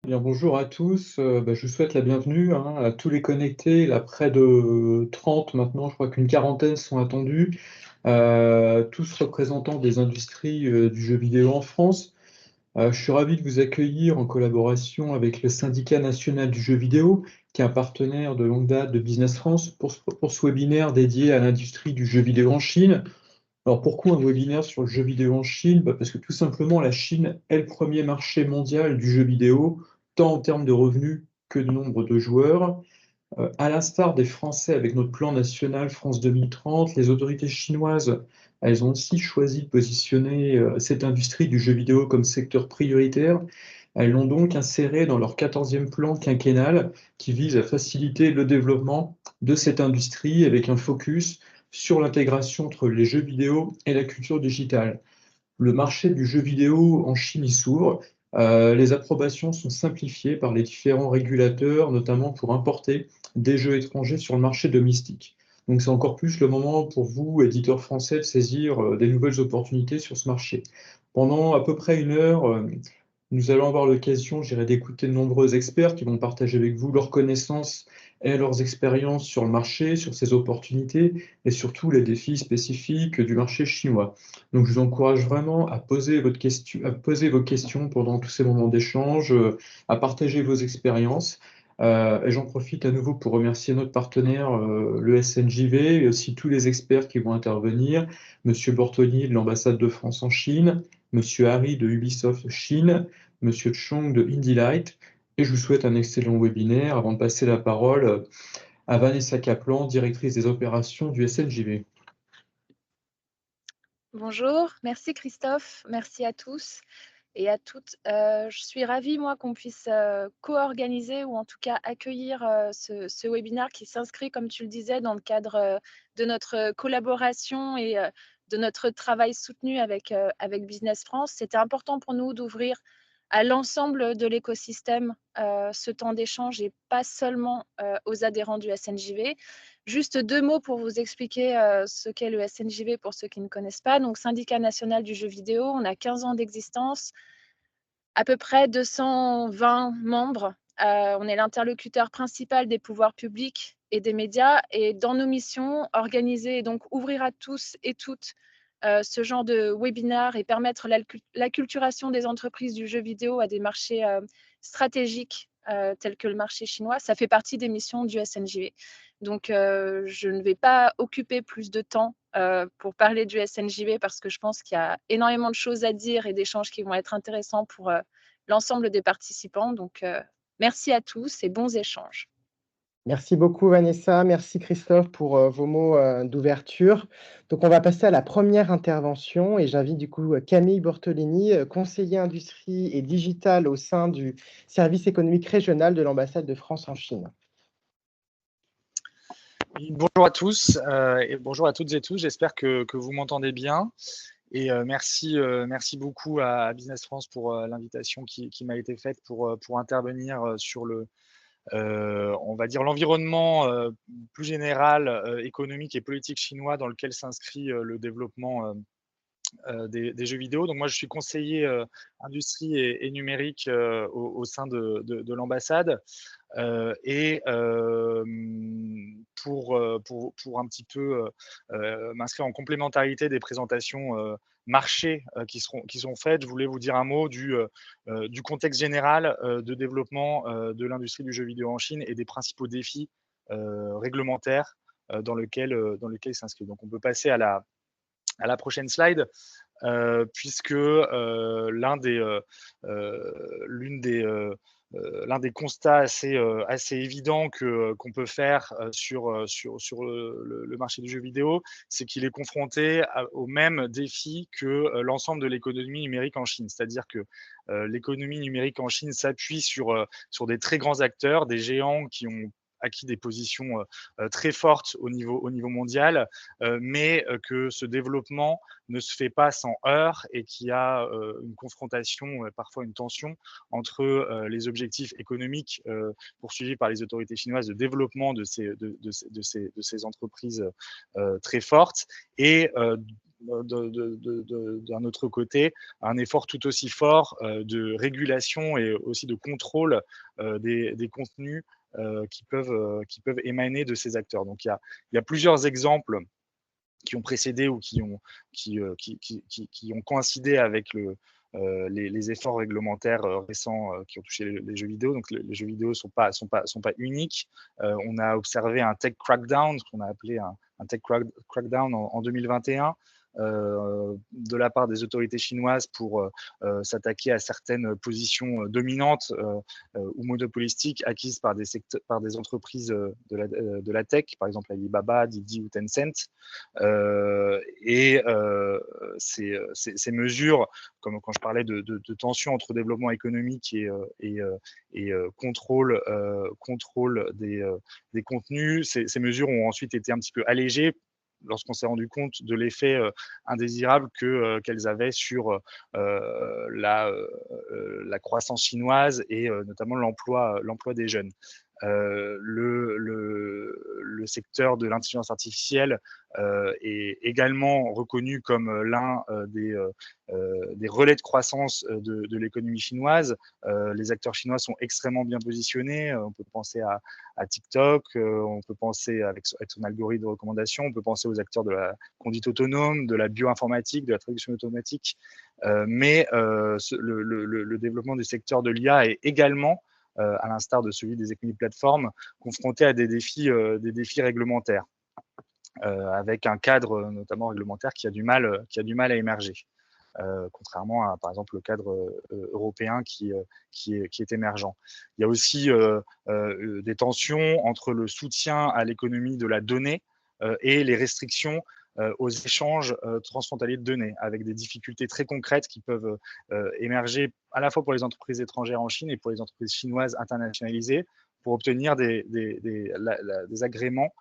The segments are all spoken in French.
Bien, bonjour à tous. Je vous souhaite la bienvenue à tous les connectés. Là, près de 30 maintenant, je crois qu'une quarantaine sont attendus, tous représentants des industries du jeu vidéo en France. Je suis ravi de vous accueillir en collaboration avec le Syndicat national du jeu vidéo, qui est un partenaire de longue date de Business France, pour ce webinaire dédié à l'industrie du jeu vidéo en Chine. Alors pourquoi un webinaire sur le jeu vidéo en Chine? Parce que tout simplement la Chine est le premier marché mondial du jeu vidéo, tant en termes de revenus que de nombre de joueurs. À l'instar des Français avec notre plan national France 2030, les autorités chinoises, elles ont aussi choisi de positionner cette industrie du jeu vidéo comme secteur prioritaire. Elles l'ont donc inséré dans leur 14e plan quinquennal qui vise à faciliter le développement de cette industrie avec un focus sur l'intégration entre les jeux vidéo et la culture digitale. Le marché du jeu vidéo en Chine y s'ouvre. Les approbations sont simplifiées par les différents régulateurs, notamment pour importer des jeux étrangers sur le marché domestique. Donc c'est encore plus le moment pour vous, éditeurs français, de saisir des nouvelles opportunités sur ce marché. Pendant à peu près une heure, nous allons avoir l'occasion, je dirais, d'écouter de nombreux experts qui vont partager avec vous leurs connaissances et leurs expériences sur le marché, sur ces opportunités et surtout les défis spécifiques du marché chinois. Donc, je vous encourage vraiment à poser à poser vos questions pendant tous ces moments d'échange, à partager vos expériences. Et j'en profite à nouveau pour remercier notre partenaire, le SNJV, et aussi tous les experts qui vont intervenir, Monsieur Bortoni de l'ambassade de France en Chine, Monsieur Harry de Ubisoft Chine, Monsieur Chong de Indie Light. Et je vous souhaite un excellent webinaire avant de passer la parole à Vanessa Kaplan, directrice des opérations du SNJV. Bonjour, merci Christophe, merci à tous et à toutes. Je suis ravie, moi, qu'on puisse co-organiser ou en tout cas accueillir ce webinaire qui s'inscrit, comme tu le disais, dans le cadre de notre collaboration et de notre travail soutenu avec Business France. C'était important pour nous d'ouvrir à l'ensemble de l'écosystème ce temps d'échange et pas seulement aux adhérents du SNJV. Juste deux mots pour vous expliquer ce qu'est le SNJV pour ceux qui ne connaissent pas. Donc, Syndicat national du jeu vidéo, on a 15 ans d'existence, à peu près 220 membres. On est l'interlocuteur principal des pouvoirs publics et des médias. Et dans nos missions, organiser et donc ouvrir à tous et toutes ce genre de webinaire et permettre l'acculturation des entreprises du jeu vidéo à des marchés stratégiques tels que le marché chinois, ça fait partie des missions du SNJV. Donc, je ne vais pas occuper plus de temps pour parler du SNJV parce que je pense qu'il y a énormément de choses à dire et d'échanges qui vont être intéressants pour l'ensemble des participants. Donc, merci à tous et bons échanges. Merci beaucoup Vanessa, merci Christophe pour vos mots d'ouverture. Donc on va passer à la première intervention et j'invite du coup Camille Bortolini, conseiller industrie et digital au sein du service économique régional de l'ambassade de France en Chine. Bonjour à tous et bonjour à toutes et tous. J'espère que vous m'entendez bien. Et merci beaucoup à Business France pour l'invitation qui m'a été faite pour intervenir sur on va dire l'environnement plus général économique et politique chinois dans lequel s'inscrit le développement des jeux vidéo. Donc moi, je suis conseiller industrie et numérique au sein de l'ambassade. Et pour un petit peu m'inscrire en complémentarité des présentations marchés qui sont faites, je voulais vous dire un mot du contexte général de développement de l'industrie du jeu vidéo en Chine et des principaux défis réglementaires dans lesquels il s'inscrit. Donc on peut passer à la prochaine slide. Puisque l'un des constats assez évidents qu'on peut faire sur le marché du jeu vidéo, c'est qu'il est confronté aux mêmes défis que l'ensemble de l'économie numérique en Chine. C'est-à-dire que l'économie numérique en Chine s'appuie sur des très grands acteurs, des géants qui ont acquis des positions très fortes au niveau mondial, mais que ce développement ne se fait pas sans heurts et qu'il y a une confrontation, parfois une tension entre les objectifs économiques poursuivis par les autorités chinoises de développement de ces entreprises très fortes et d'un autre côté, un effort tout aussi fort de régulation et aussi de contrôle des contenus qui peuvent émaner de ces acteurs. Donc il y a plusieurs exemples qui ont précédé ou qui ont coïncidé avec les efforts réglementaires récents qui ont touché les jeux vidéo. Donc les jeux vidéo sont pas uniques. On a observé un tech crackdown, ce qu'on a appelé un tech crackdown en 2021. De la part des autorités chinoises pour s'attaquer à certaines positions dominantes ou monopolistiques acquises par des entreprises de la tech, par exemple Alibaba, Didi ou Tencent. Ces mesures, comme quand je parlais de tension entre développement économique et contrôle des contenus, ces mesures ont ensuite été un petit peu allégées lorsqu'on s'est rendu compte de l'effet indésirable qu'elles avaient sur la croissance chinoise et notamment l'emploi des jeunes. Le secteur de l'intelligence artificielle est également reconnu comme l'un des relais de croissance de l'économie chinoise. Les acteurs chinois sont extrêmement bien positionnés. On peut penser à TikTok, on peut penser avec son algorithme de recommandation, on peut penser aux acteurs de la conduite autonome, de la bioinformatique, de la traduction automatique. Mais le développement du secteur de l'IA est également à l'instar de celui des économies de plateforme, confronté à des défis réglementaires, avec un cadre notamment réglementaire qui a du mal à émerger, contrairement à, par exemple, le cadre européen qui est émergent. Il y a aussi des tensions entre le soutien à l'économie de la donnée et les restrictions aux échanges transfrontaliers de données, avec des difficultés très concrètes qui peuvent émerger à la fois pour les entreprises étrangères en Chine et pour les entreprises chinoises internationalisées pour obtenir des agréments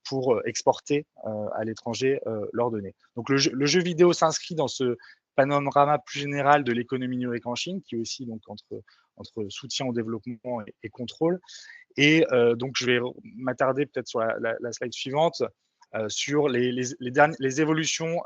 pour exporter à l'étranger leurs données. Donc le jeu vidéo s'inscrit dans ce panorama plus général de l'économie numérique en Chine, qui est aussi donc entre soutien au développement et contrôle. Et donc je vais m'attarder peut-être sur la slide suivante, sur les évolutions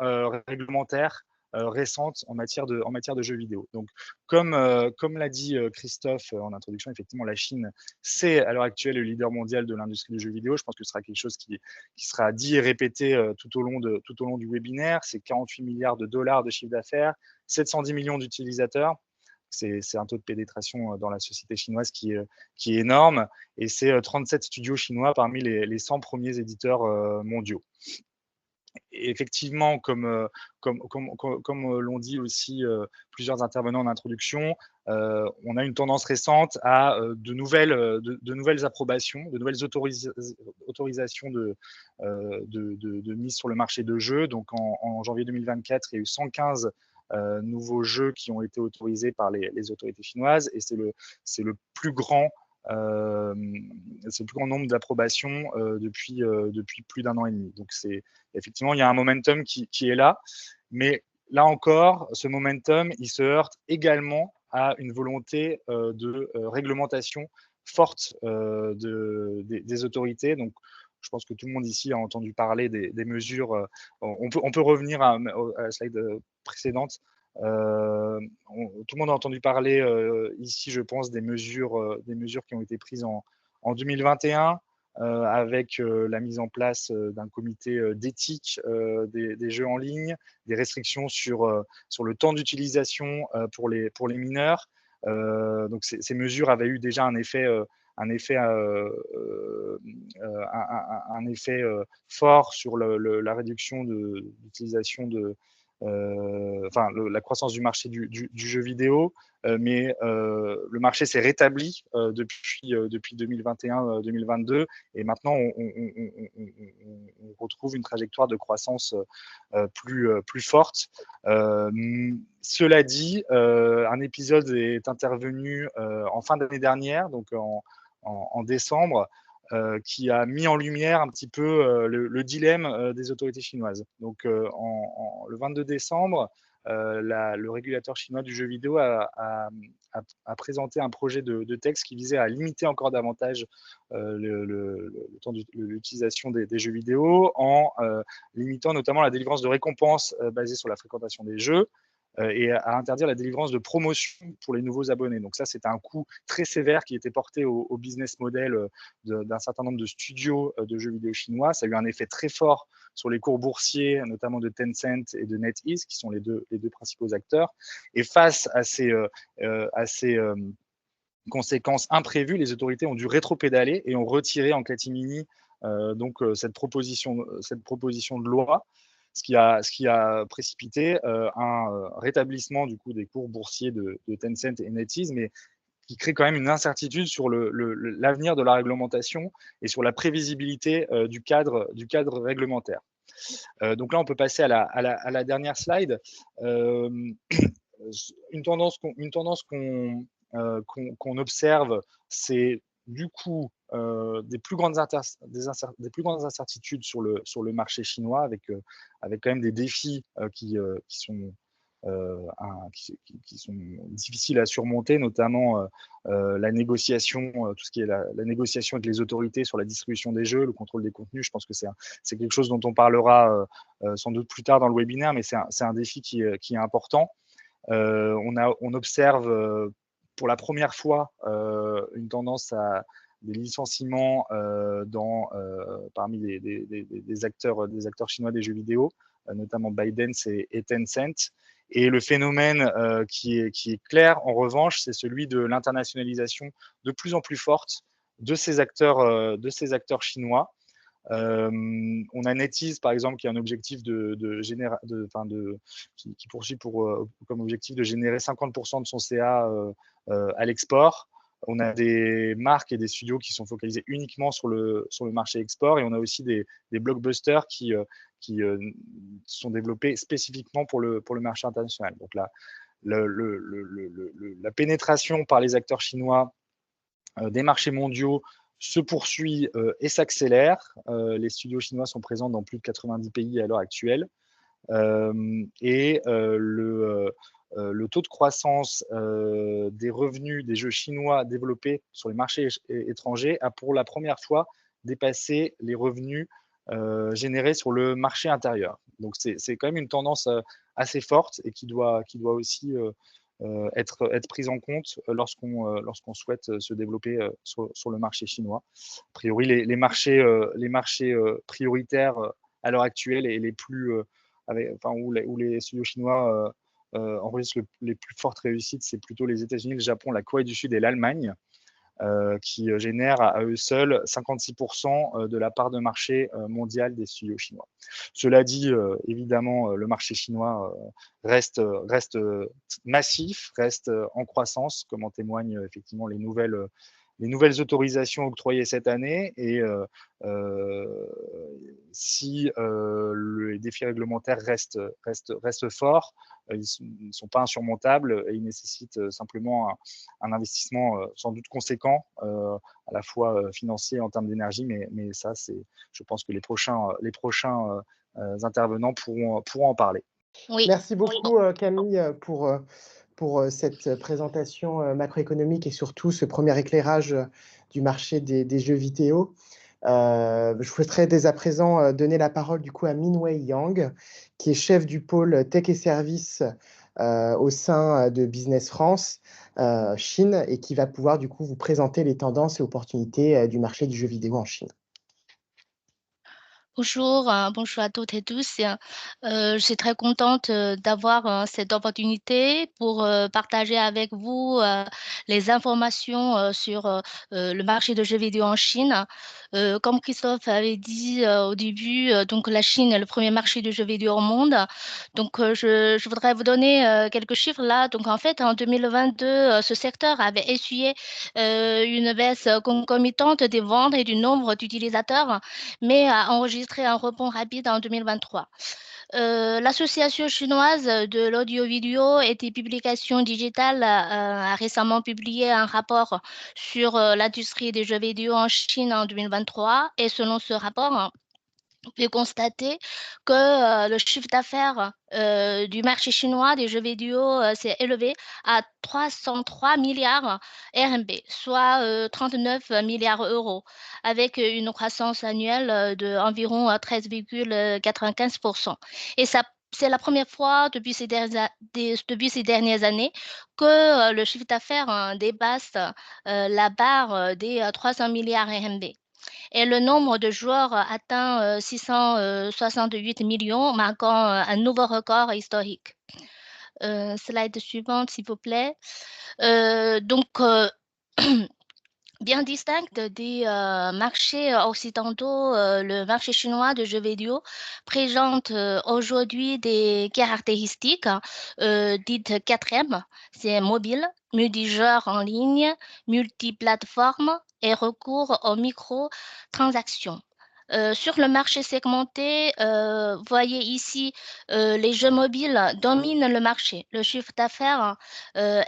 réglementaires récentes en matière de jeux vidéo. Donc, comme l'a dit Christophe en introduction, effectivement, la Chine, c'est à l'heure actuelle le leader mondial de l'industrie du jeu vidéo. Je pense que ce sera quelque chose qui sera dit et répété tout au long du webinaire. C'est 48 milliards de dollars de chiffre d'affaires, 710 millions d'utilisateurs. C'est un taux de pénétration dans la société chinoise qui est énorme, et c'est 37 studios chinois parmi les 100 premiers éditeurs mondiaux. Et effectivement, comme l'ont dit aussi plusieurs intervenants en introduction, on a une tendance récente à de nouvelles approbations, de nouvelles autorisations de mise sur le marché de jeux. Donc en janvier 2024, il y a eu 115 nouveaux jeux qui ont été autorisés par les autorités chinoises, et c'est le plus grand nombre d'approbations depuis plus d'un an et demi. Donc effectivement, il y a un momentum qui est là, mais là encore, ce momentum, il se heurte également à une volonté de réglementation forte des autorités. Donc, je pense que tout le monde ici a entendu parler des mesures. On peut revenir à la slide précédente. Tout le monde a entendu parler ici, je pense, des mesures qui ont été prises en 2021 avec la mise en place d'un comité d'éthique des jeux en ligne, des restrictions sur le temps d'utilisation pour les mineurs. Donc ces mesures avaient eu déjà un effet fort sur la réduction de l'utilisation la croissance du marché du jeu vidéo, mais le marché s'est rétabli depuis 2021-2022, et maintenant on retrouve une trajectoire de croissance plus forte. Cela dit, un épisode est intervenu en fin d'année dernière, donc en décembre, qui a mis en lumière un petit peu le dilemme des autorités chinoises. Donc, le 22 décembre, le régulateur chinois du jeu vidéo a présenté un projet de texte qui visait à limiter encore davantage le temps de l'utilisation des jeux vidéo en limitant notamment la délivrance de récompenses basées sur la fréquentation des jeux et à interdire la délivrance de promotions pour les nouveaux abonnés. Donc ça, c'était un coût très sévère qui était porté au business model d'un certain nombre de studios de jeux vidéo chinois. Ça a eu un effet très fort sur les cours boursiers, notamment de Tencent et de NetEase, qui sont les deux principaux acteurs. Et face à ces conséquences imprévues, les autorités ont dû rétropédaler et ont retiré en catimini cette proposition de loi, ce qui a précipité un rétablissement du coup des cours boursiers de Tencent et NetEase, mais qui crée quand même une incertitude sur l'avenir de la réglementation et sur la prévisibilité du cadre réglementaire. Donc là, on peut passer à la dernière slide. Une tendance qu'on observe, c'est du coup des plus grandes incertitudes sur le marché chinois, avec quand même des défis qui sont difficiles à surmonter, notamment la négociation, tout ce qui est la négociation avec les autorités sur la distribution des jeux, le contrôle des contenus. Je pense que c'est quelque chose dont on parlera sans doute plus tard dans le webinaire, mais c'est un défi qui est important. On observe pour la première fois une tendance à des licenciements parmi des acteurs chinois des jeux vidéo, notamment ByteDance et Tencent. Et le phénomène qui est clair, en revanche, c'est celui de l'internationalisation de plus en plus forte de ces acteurs chinois. On a NetEase, par exemple, qui a un objectif qui poursuit comme objectif de générer 50% de son CA à l'export. On a des marques et des studios qui sont focalisés uniquement sur le marché export, et on a aussi des blockbusters qui sont développés spécifiquement pour le marché international. Donc là, la pénétration par les acteurs chinois des marchés mondiaux se poursuit et s'accélère. Les studios chinois sont présents dans plus de 90 pays à l'heure actuelle. Et le taux de croissance des revenus des jeux chinois développés sur les marchés étrangers a pour la première fois dépassé les revenus générés sur le marché intérieur. Donc c'est quand même une tendance assez forte et qui doit aussi être prise en compte lorsqu'on souhaite se développer sur le marché chinois. A priori, les marchés prioritaires à l'heure actuelle et les plus où les studios chinois enregistrent les plus fortes réussites, c'est plutôt les États-Unis, le Japon, la Corée du Sud et l'Allemagne, qui génèrent à eux seuls 56% de la part de marché mondiale des studios chinois. Cela dit, évidemment, le marché chinois reste massif, reste en croissance, comme en témoignent effectivement les nouvelles autorisations octroyées cette année. Et si les défis réglementaires restent forts, ils ne sont pas insurmontables et ils nécessitent simplement un investissement sans doute conséquent, à la fois financier en termes d'énergie, mais ça, je pense que les prochains intervenants pourront en parler. Oui. Merci beaucoup Camille pour cette présentation macroéconomique et surtout ce premier éclairage du marché des jeux vidéo. Je souhaiterais dès à présent donner la parole du coup à Minwei Yang, qui est chef du pôle Tech et Services au sein de Business France Chine, et qui va pouvoir du coup vous présenter les tendances et opportunités du marché du jeu vidéo en Chine. Bonjour, bonjour à toutes et tous. Je suis très contente d'avoir cette opportunité pour partager avec vous les informations sur le marché de jeux vidéo en Chine. Comme Christophe avait dit au début, donc la Chine est le premier marché de jeux vidéo au monde. Donc je voudrais vous donner quelques chiffres là. Donc en fait, en 2022, ce secteur avait essuyé une baisse concomitante des ventes et du nombre d'utilisateurs, mais a enregistré un rebond rapide en 2023. L'Association chinoise de l'audio-vidéo et des publications digitales a récemment publié un rapport sur l'industrie des jeux vidéo en Chine en 2023. Et selon ce rapport, on peut constater que le chiffre d'affaires du marché chinois des jeux vidéo s'est élevé à 303 milliards RMB, soit 39 milliards euros, avec une croissance annuelle d'environ 13,95%. Et ça, c'est la première fois depuis depuis ces dernières années que le chiffre d'affaires dépasse la barre des 300 milliards RMB. Et le nombre de joueurs atteint 668 millions, marquant un nouveau record historique. Slide suivante, s'il vous plaît. Bien distinct des marchés occidentaux, le marché chinois de jeux vidéo présente aujourd'hui des caractéristiques dites 4M, c'est mobile, multijoueur en ligne, multiplateforme et recours aux microtransactions. Sur le marché segmenté, voyez ici, les jeux mobiles dominent le marché. Le chiffre d'affaires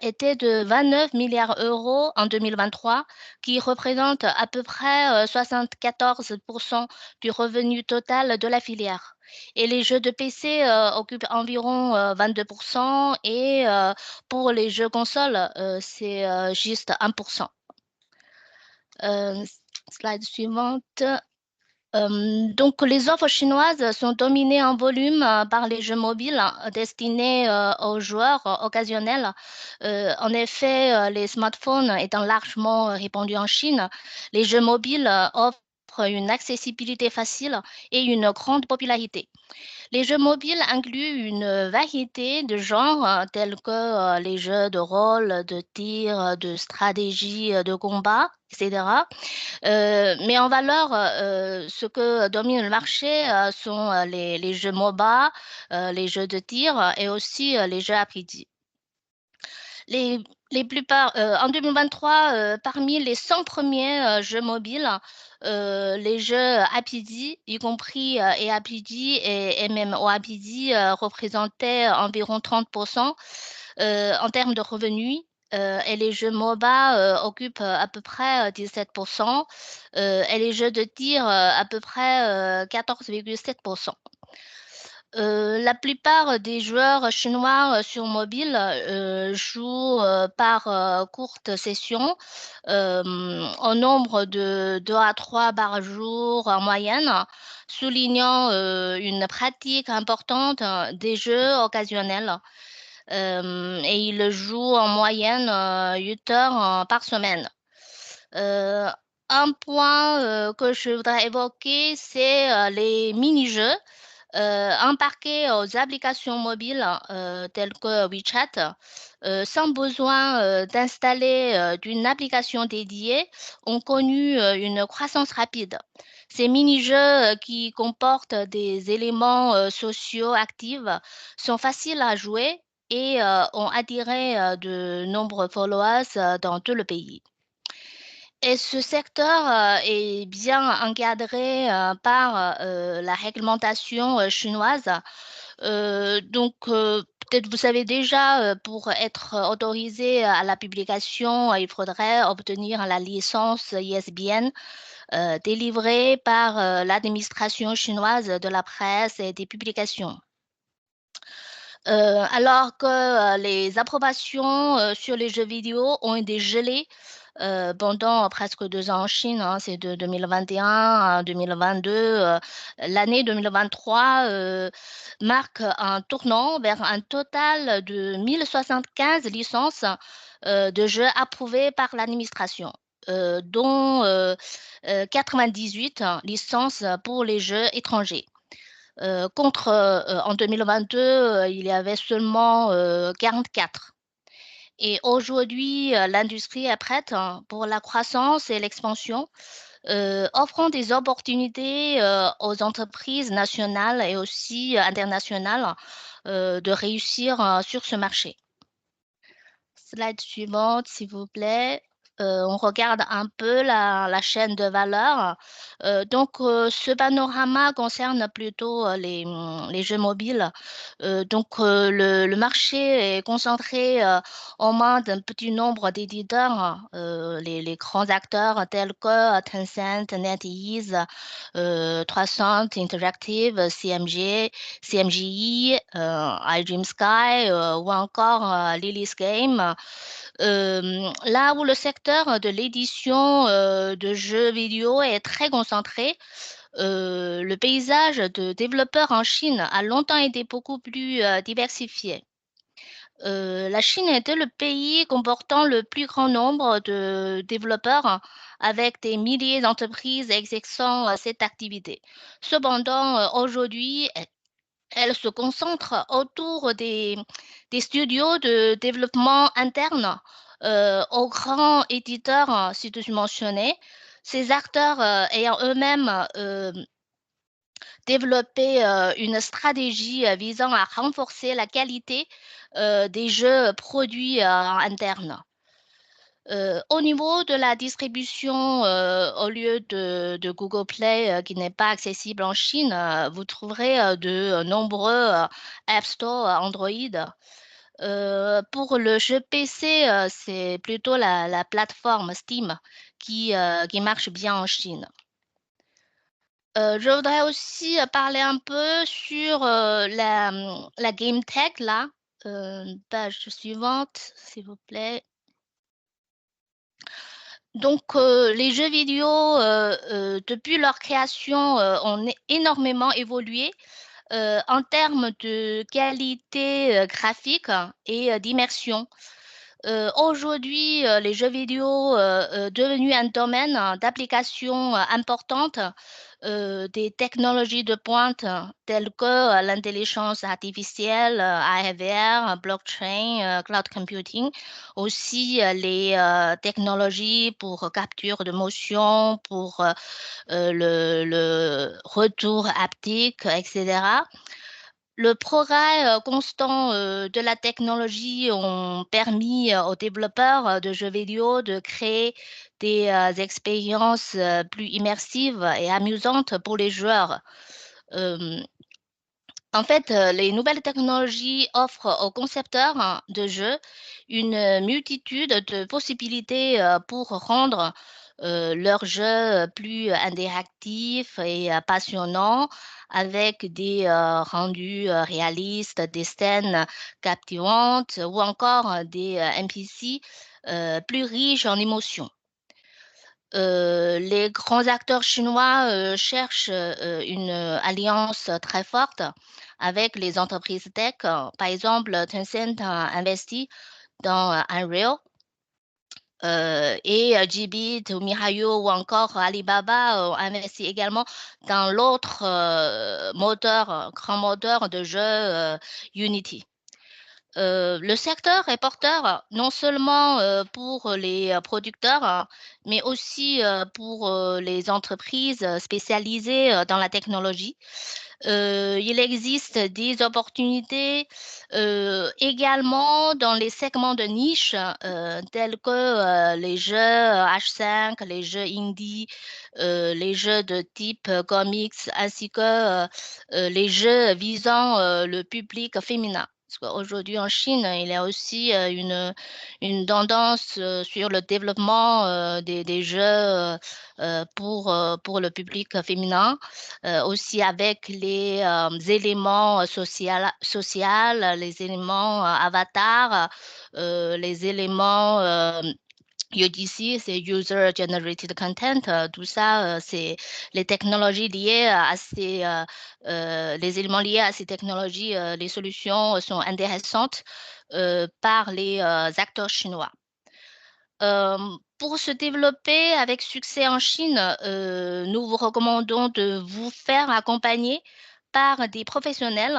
était de 29 milliards d'euros en 2023, qui représente à peu près 74% du revenu total de la filière. Et les jeux de PC occupent environ 22% et pour les jeux consoles, c'est juste 1%. Slide suivante. Donc, les offres chinoises sont dominées en volume par les jeux mobiles destinés aux joueurs occasionnels. En effet, les smartphones étant largement répandus en Chine, les jeux mobiles offrent une accessibilité facile et une grande popularité. Les jeux mobiles incluent une variété de genres tels que les jeux de rôle, de tir, de stratégie, de combat, etc. Mais en valeur, ce que domine le marché sont les jeux MOBA, les jeux de tir et aussi les jeux RPG. En 2023, parmi les 100 premiers jeux mobiles, les jeux RPG, y compris EAPG et MMORPG, représentaient environ 30% en termes de revenus. Et les jeux MOBA occupent à peu près 17%, et les jeux de tir à peu près 14,7%. La plupart des joueurs chinois sur mobile jouent par courtes sessions, au nombre de 2 à 3 par jour en moyenne, soulignant une pratique importante des jeux occasionnels. Et ils jouent en moyenne 8 heures par semaine. Un point que je voudrais évoquer, c'est les mini-jeux embarqués aux applications mobiles telles que WeChat, sans besoin d'installer d'une application dédiée, ont connu une croissance rapide. Ces mini-jeux qui comportent des éléments sociaux actifs sont faciles à jouer et ont attiré de nombreux followers dans tout le pays. Et ce secteur est bien encadré par la réglementation chinoise. Peut-être vous savez déjà, pour être autorisé à la publication, il faudrait obtenir la licence ISBN délivrée par l'administration chinoise de la presse et des publications. Alors que les approbations sur les jeux vidéo ont été gelées pendant presque 2 ans en Chine, hein, c'est de 2021 à 2022. L'année 2023 marque un tournant vers un total de 1075 licences de jeux approuvées par l'administration, dont 98 licences pour les jeux étrangers. En 2022, il y avait seulement 44. Et aujourd'hui, l'industrie est prête pour la croissance et l'expansion, offrant des opportunités aux entreprises nationales et aussi internationales de réussir sur ce marché. Slide suivante, s'il vous plaît. on regarde un peu la chaîne de valeur. Donc, ce panorama concerne plutôt les jeux mobiles. Donc, le marché est concentré en main d'un petit nombre d'éditeurs, les grands acteurs tels que Tencent, NetEase, 300 Interactive, CMGI, iDreamSky ou encore Lily's Game. Là où le secteur de l'édition de jeux vidéo est très concentré, le paysage de développeurs en Chine a longtemps été beaucoup plus diversifié. La Chine était le pays comportant le plus grand nombre de développeurs avec des milliers d'entreprises exerçant cette activité. Cependant, aujourd'hui, elle se concentre autour des studios de développement interne aux grands éditeurs ci-dessus mentionnés. Ces acteurs ayant eux-mêmes développé une stratégie visant à renforcer la qualité des jeux produits en interne. Au niveau de la distribution, au lieu de Google Play qui n'est pas accessible en Chine, vous trouverez de nombreux App Store Android. Pour le jeu PC, c'est plutôt la plateforme Steam qui marche bien en Chine. Je voudrais aussi parler un peu sur la Game Tech, là. Page suivante, s'il vous plaît. Donc, les jeux vidéo, depuis leur création, ont énormément évolué en termes de qualité graphique et d'immersion. Aujourd'hui, les jeux vidéo devenus un domaine d'application importante des technologies de pointe telles que l'intelligence artificielle, AR/VR, blockchain, cloud computing, aussi les technologies pour capture de motion, pour le retour haptique, etc. Le progrès constant de la technologie ont permis aux développeurs de jeux vidéo de créer des expériences plus immersives et amusantes pour les joueurs. En fait, les nouvelles technologies offrent aux concepteurs de jeux une multitude de possibilités pour rendre leurs jeux plus interactifs et passionnants avec des rendus réalistes, des scènes captivantes ou encore des NPC plus riches en émotions. Les grands acteurs chinois cherchent une alliance très forte avec les entreprises tech. Par exemple, Tencent a investi dans Unreal et Jibit ou Mihayo ou encore Alibaba ont investi également dans l'autre grand moteur de jeu Unity. Le secteur est porteur non seulement pour les producteurs, mais aussi pour les entreprises spécialisées dans la technologie. Il existe des opportunités également dans les segments de niche tels que les jeux H5, les jeux indie, les jeux de type comics, ainsi que les jeux visant le public féminin. Parce qu'aujourd'hui en Chine, il y a aussi une tendance sur le développement des jeux pour le public féminin, aussi avec les éléments sociaux, les éléments avatars, les éléments UGC, c'est User Generated Content. Tout ça, c'est les technologies liées à les éléments liés à ces technologies. Les solutions sont intéressantes par les acteurs chinois. Pour se développer avec succès en Chine, nous vous recommandons de vous faire accompagner par des professionnels,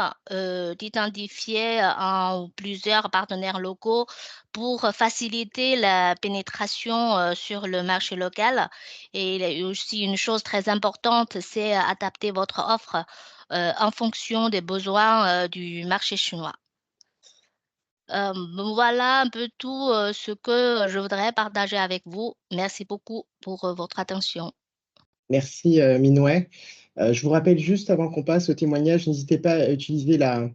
d'identifier un ou plusieurs partenaires locaux pour faciliter la pénétration sur le marché local. Et il y a aussi une chose très importante, c'est adapter votre offre en fonction des besoins du marché chinois. Voilà un peu tout ce que je voudrais partager avec vous. Merci beaucoup pour votre attention. Merci, Minouet. Je vous rappelle juste avant qu'on passe au témoignage, n'hésitez pas à utiliser la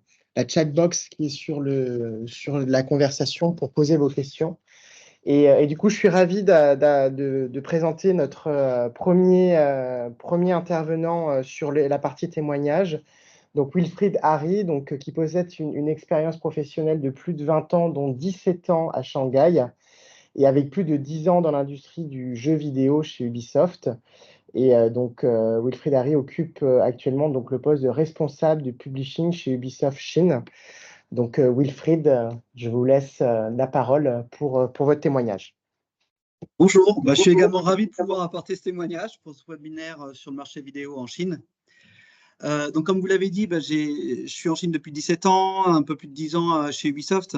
chat box qui est sur la conversation pour poser vos questions. Et du coup, je suis ravi de présenter notre premier intervenant sur la partie témoignage. Donc, Wilfried Harry, donc, qui possède une expérience professionnelle de plus de 20 ans, dont 17 ans à Shanghai, et avec plus de 10 ans dans l'industrie du jeu vidéo chez Ubisoft. Et donc, Wilfried Harry occupe actuellement donc, le poste de responsable du publishing chez Ubisoft Chine. Donc, Wilfried, je vous laisse la parole pour votre témoignage. Bonjour, je suis également ravi de pouvoir apporter ce témoignage pour ce webinaire sur le marché vidéo en Chine. Donc, comme vous l'avez dit, je suis en Chine depuis 17 ans, un peu plus de 10 ans chez Ubisoft,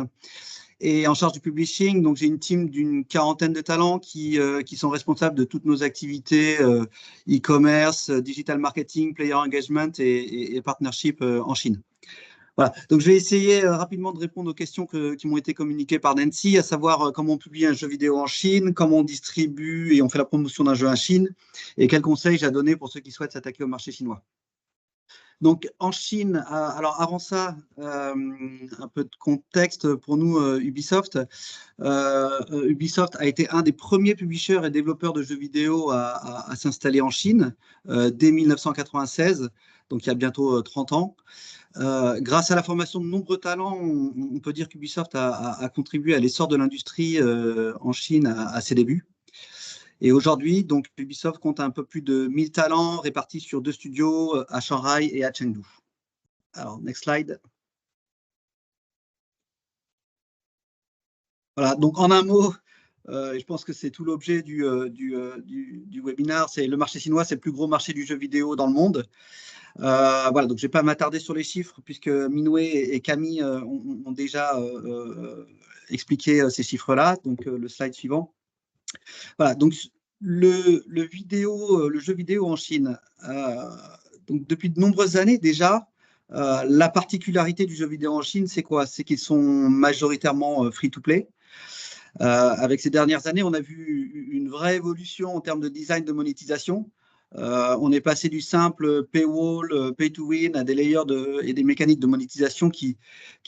et en charge du publishing. Donc, j'ai une team d'une quarantaine de talents qui sont responsables de toutes nos activités e-commerce, digital marketing, player engagement et partnership en Chine. Voilà, donc je vais essayer rapidement de répondre aux questions qui m'ont été communiquées par Nancy, à savoir comment on publie un jeu vidéo en Chine, comment on distribue et on fait la promotion d'un jeu en Chine, et quels conseils j'ai à donner pour ceux qui souhaitent s'attaquer au marché chinois. Donc en Chine, alors avant ça, un peu de contexte pour nous, Ubisoft. Ubisoft a été un des premiers publishers et développeurs de jeux vidéo à s'installer en Chine dès 1996, donc il y a bientôt 30 ans. Grâce à la formation de nombreux talents, on peut dire qu'Ubisoft a contribué à l'essor de l'industrie en Chine à ses débuts. Et aujourd'hui, donc, Ubisoft compte un peu plus de 1000 talents répartis sur 2 studios à Shanghai et à Chengdu. Alors, next slide. Voilà, donc en un mot, je pense que c'est tout l'objet du webinaire, c'est le marché chinois, c'est le plus gros marché du jeu vidéo dans le monde. Voilà, donc je ne vais pas m'attarder sur les chiffres puisque Minouet et Camille ont déjà expliqué ces chiffres-là. Donc le slide suivant. Voilà, donc le jeu vidéo en Chine. Donc depuis de nombreuses années déjà, la particularité du jeu vidéo en Chine, c'est quoi? C'est qu'ils sont majoritairement free-to-play. Avec ces dernières années, on a vu une vraie évolution en termes de design de monétisation. On est passé du simple paywall, pay to win à des layers et des mécaniques de monétisation qui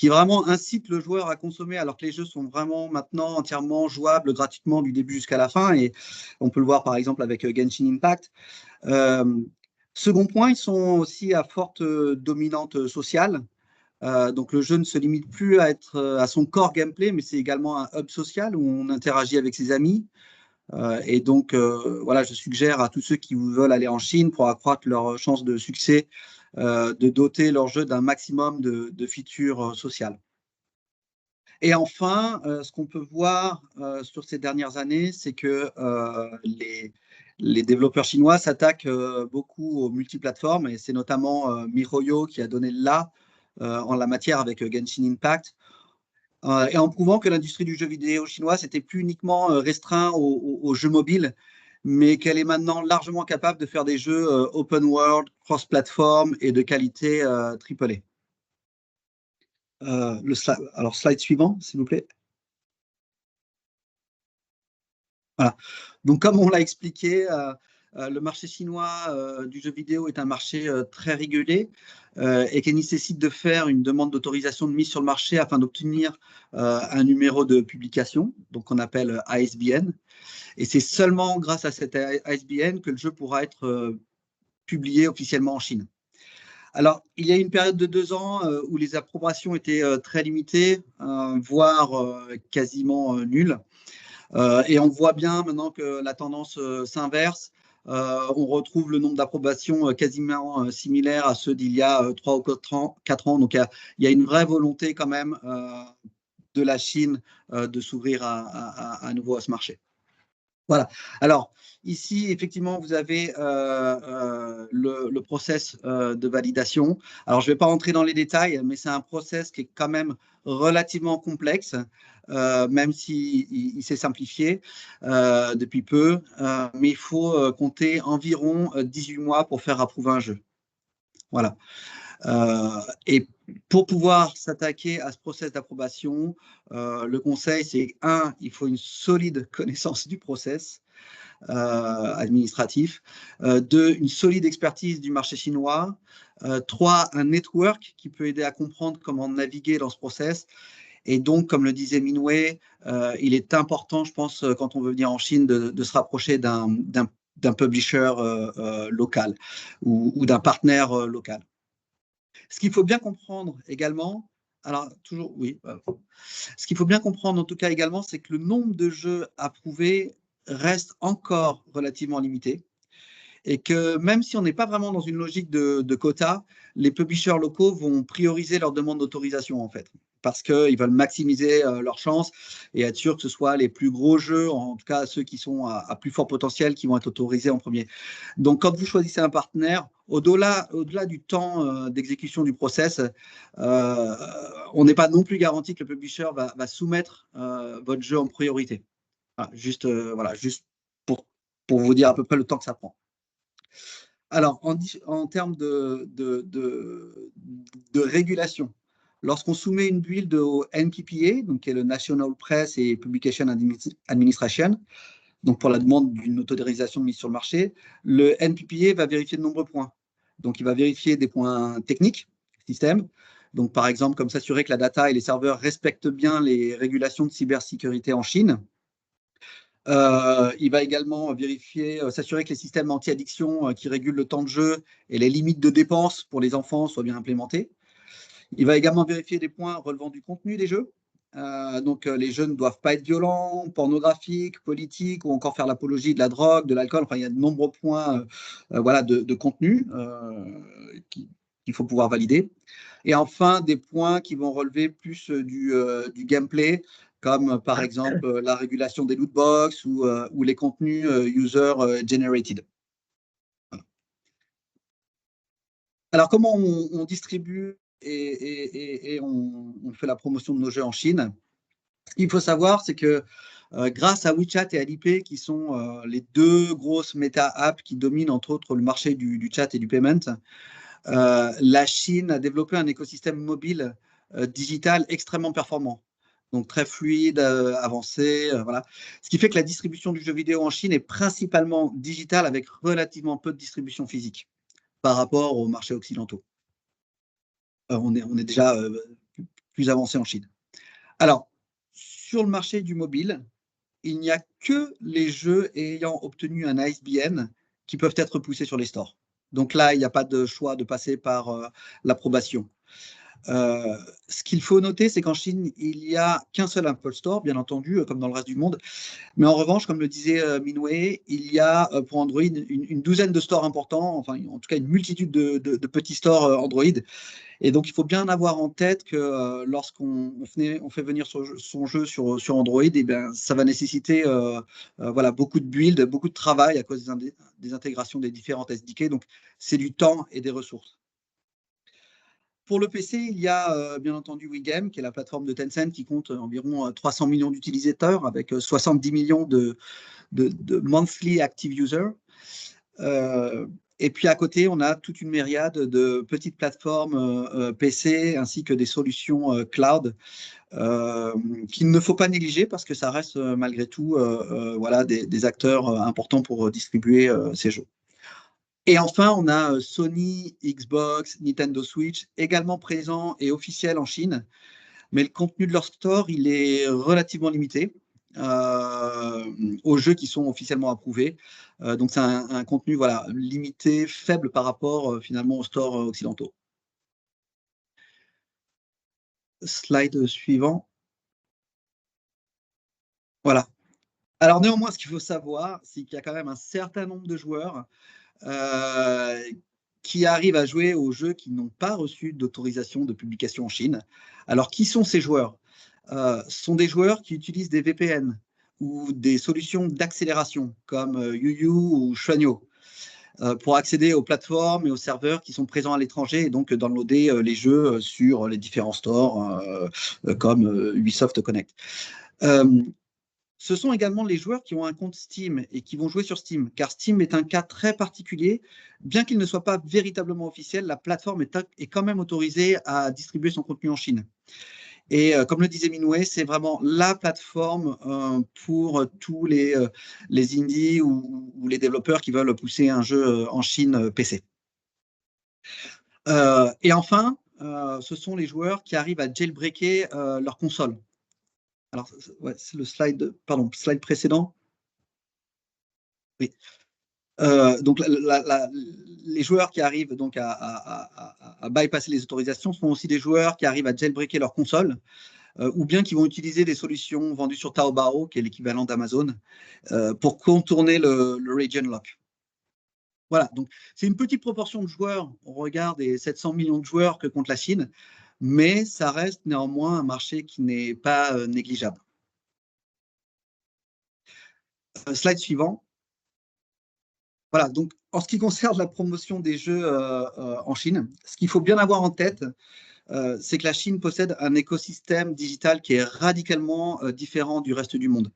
vraiment incitent le joueur à consommer, alors que les jeux sont vraiment maintenant entièrement jouables gratuitement du début jusqu'à la fin. Et on peut le voir par exemple avec Genshin Impact. Second point, ils sont aussi à forte dominante sociale. Donc le jeu ne se limite plus à son core gameplay, mais c'est également un hub social où on interagit avec ses amis. Et donc, voilà, je suggère à tous ceux qui veulent aller en Chine pour accroître leurs chances de succès, de doter leur jeu d'un maximum de features sociales. Et enfin, ce qu'on peut voir sur ces dernières années, c'est que les développeurs chinois s'attaquent beaucoup aux multiplateformes, et c'est notamment MiHoYo qui a donné là en la matière avec Genshin Impact. Et en prouvant que l'industrie du jeu vidéo chinois, c'était plus uniquement restreint aux jeux mobiles, mais qu'elle est maintenant largement capable de faire des jeux open world, cross-platform et de qualité AAA. Alors, slide suivant, s'il vous plaît. Voilà. Donc, comme on l'a expliqué, le marché chinois du jeu vidéo est un marché très régulé et qui nécessite de faire une demande d'autorisation de mise sur le marché afin d'obtenir un numéro de publication, donc qu'on appelle ISBN. Et c'est seulement grâce à cette ISBN que le jeu pourra être publié officiellement en Chine. Alors, il y a une période de 2 ans où les approbations étaient très limitées, voire quasiment nulles. Et on voit bien maintenant que la tendance s'inverse. On retrouve le nombre d'approbations quasiment similaire à ceux d'il y a 3 ou 4 ans. Donc, il y a une vraie volonté quand même de la Chine de s'ouvrir à nouveau à ce marché. Voilà. Alors, ici, effectivement, vous avez le process de validation. Alors, je ne vais pas rentrer dans les détails, mais c'est un process qui est quand même relativement complexe, même s'il s'est simplifié depuis peu. Mais il faut compter environ 18 mois pour faire approuver un jeu. Voilà. Et pour pouvoir s'attaquer à ce process d'approbation, le conseil, c'est il faut une solide connaissance du process administratif. 2, une solide expertise du marché chinois. 3, un network qui peut aider à comprendre comment naviguer dans ce process. Et donc, comme le disait Minwei, il est important, je pense, quand on veut venir en Chine, de se rapprocher d'un publisher local ou d'un partenaire local. Ce qu'il faut bien comprendre également, alors toujours, oui, ce qu'il faut bien comprendre en tout cas également, c'est que le nombre de jeux approuvés reste encore relativement limité et que même si on n'est pas vraiment dans une logique de quota, les publishers locaux vont prioriser leur demande d'autorisation en fait, parce qu'ils veulent maximiser leurs chances et être sûr que ce soit les plus gros jeux, en tout cas ceux qui sont à plus fort potentiel, qui vont être autorisés en premier. Donc quand vous choisissez un partenaire, au-delà du temps d'exécution du process, on n'est pas non plus garanti que le publisher va soumettre votre jeu en priorité. Voilà, juste pour vous dire à peu près le temps que ça prend. Alors, en termes de régulation, lorsqu'on soumet une build au NPPA, donc qui est le National Press and Publication Administration, donc pour la demande d'une autorisation de mise sur le marché, le NPPA va vérifier de nombreux points. Donc, il va vérifier des points techniques, système. Donc, par exemple, comme s'assurer que la data et les serveurs respectent bien les régulations de cybersécurité en Chine. Il va également vérifier, s'assurer que les systèmes anti-addiction qui régulent le temps de jeu et les limites de dépenses pour les enfants soient bien implémentés. Il va également vérifier des points relevant du contenu des jeux. Donc, les jeux ne doivent pas être violents, pornographiques, politiques ou encore faire l'apologie de la drogue, de l'alcool. Enfin, il y a de nombreux points voilà, de contenu qu'il faut pouvoir valider. Et enfin, des points qui vont relever plus du gameplay, comme par exemple la régulation des lootbox ou les contenus user-generated. Voilà. Alors, comment on distribue et on fait la promotion de nos jeux en Chine? Ce qu'il faut savoir, c'est que grâce à WeChat et Alipay, qui sont les deux grosses méta-apps qui dominent entre autres le marché du chat et du payment, la Chine a développé un écosystème mobile digital extrêmement performant. Donc très fluide, avancé, voilà. Ce qui fait que la distribution du jeu vidéo en Chine est principalement digitale avec relativement peu de distribution physique par rapport aux marchés occidentaux. On est déjà plus avancé en Chine. Alors, sur le marché du mobile, il n'y a que les jeux ayant obtenu un ISBN qui peuvent être poussés sur les stores. Donc là, il n'y a pas de choix de passer par l'approbation. Ce qu'il faut noter, c'est qu'en Chine, il n'y a qu'un seul Apple Store, bien entendu, comme dans le reste du monde. Mais en revanche, comme le disait Minwei, il y a pour Android une douzaine de stores importants, enfin en tout cas une multitude de petits stores Android. Et donc, il faut bien avoir en tête que lorsqu'on fait venir son jeu sur Android, eh bien, ça va nécessiter voilà, beaucoup de build, beaucoup de travail à cause des intégrations des différentes SDK. Donc, c'est du temps et des ressources. Pour le PC, il y a bien entendu WeGame, qui est la plateforme de Tencent qui compte environ 300 millions d'utilisateurs avec 70 millions de monthly active users. Et puis à côté, on a toute une myriade de petites plateformes PC ainsi que des solutions cloud qu'il ne faut pas négliger parce que ça reste malgré tout voilà, des acteurs importants pour distribuer ces jeux. Et enfin, on a Sony, Xbox, Nintendo Switch, également présents et officiels en Chine. Mais le contenu de leur store, il est relativement limité aux jeux qui sont officiellement approuvés. Donc, c'est un contenu voilà, limité, faible par rapport finalement aux stores occidentaux. Slide suivant. Voilà. Alors, néanmoins, ce qu'il faut savoir, c'est qu'il y a quand même un certain nombre de joueurs qui arrivent à jouer aux jeux qui n'ont pas reçu d'autorisation de publication en Chine. Alors, qui sont ces joueurs? Ce sont des joueurs qui utilisent des VPN ou des solutions d'accélération comme YuYu ou Xuanyo pour accéder aux plateformes et aux serveurs qui sont présents à l'étranger et donc downloader les jeux sur les différents stores comme Ubisoft Connect. Ce sont également les joueurs qui ont un compte Steam et qui vont jouer sur Steam, car Steam est un cas très particulier. Bien qu'il ne soit pas véritablement officiel, la plateforme est quand même autorisée à distribuer son contenu en Chine. Et comme le disait Minwei, c'est vraiment la plateforme pour tous les indies ou les développeurs qui veulent pousser un jeu en Chine PC. Et enfin, ce sont les joueurs qui arrivent à jailbreaker leur console. Alors, ouais, c'est le slide précédent. Oui. Donc, les joueurs qui arrivent donc à bypasser les autorisations sont aussi des joueurs qui arrivent à jailbreaker leur console, ou bien qui vont utiliser des solutions vendues sur Taobao, qui est l'équivalent d'Amazon, pour contourner le region lock. Voilà, donc c'est une petite proportion de joueurs au regard des 700 millions de joueurs que compte la Chine, mais ça reste néanmoins un marché qui n'est pas négligeable. Slide suivant. Voilà, donc en ce qui concerne la promotion des jeux en Chine, ce qu'il faut bien avoir en tête, c'est que la Chine possède un écosystème digital qui est radicalement différent du reste du monde.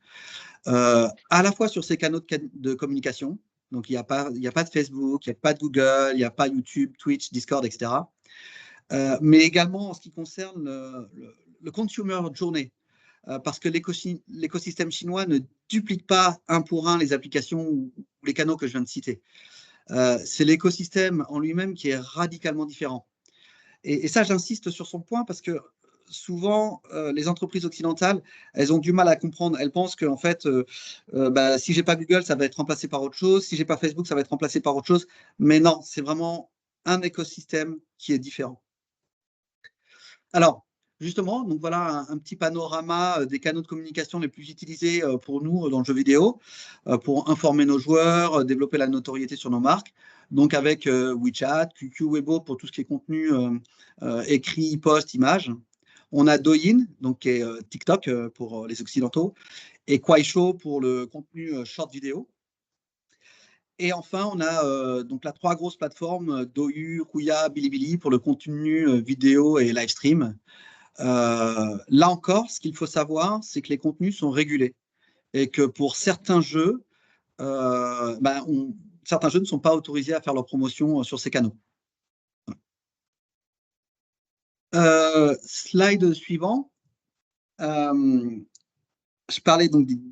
À la fois sur ses canaux de communication, donc il n'y a pas de Facebook, il n'y a pas de Google, il n'y a pas YouTube, Twitch, Discord, etc. Mais également en ce qui concerne le consumer journey, parce que l'écosystème chinois ne duplique pas un pour un les applications ou les canaux que je viens de citer. C'est l'écosystème en lui-même qui est radicalement différent. Et ça, j'insiste sur son point parce que souvent, les entreprises occidentales, elles ont du mal à comprendre. Elles pensent qu'en fait, si j'ai pas Google, ça va être remplacé par autre chose. Si j'ai pas Facebook, ça va être remplacé par autre chose. Mais non, c'est vraiment un écosystème qui est différent. Alors, justement, donc voilà un petit panorama des canaux de communication les plus utilisés pour nous dans le jeu vidéo, pour informer nos joueurs, développer la notoriété sur nos marques. Donc avec WeChat, QQ, Weibo pour tout ce qui est contenu écrit, post, image. On a Douyin, donc qui est TikTok pour les Occidentaux, et Kuaishou pour le contenu short vidéo. Et enfin, on a donc la 3 grosses plateformes, Douyu, Huya, Bilibili pour le contenu vidéo et live stream. Là encore, ce qu'il faut savoir, c'est que les contenus sont régulés et que pour certains jeux, certains jeux ne sont pas autorisés à faire leur promotion sur ces canaux. Slide suivant. Je parlais donc des de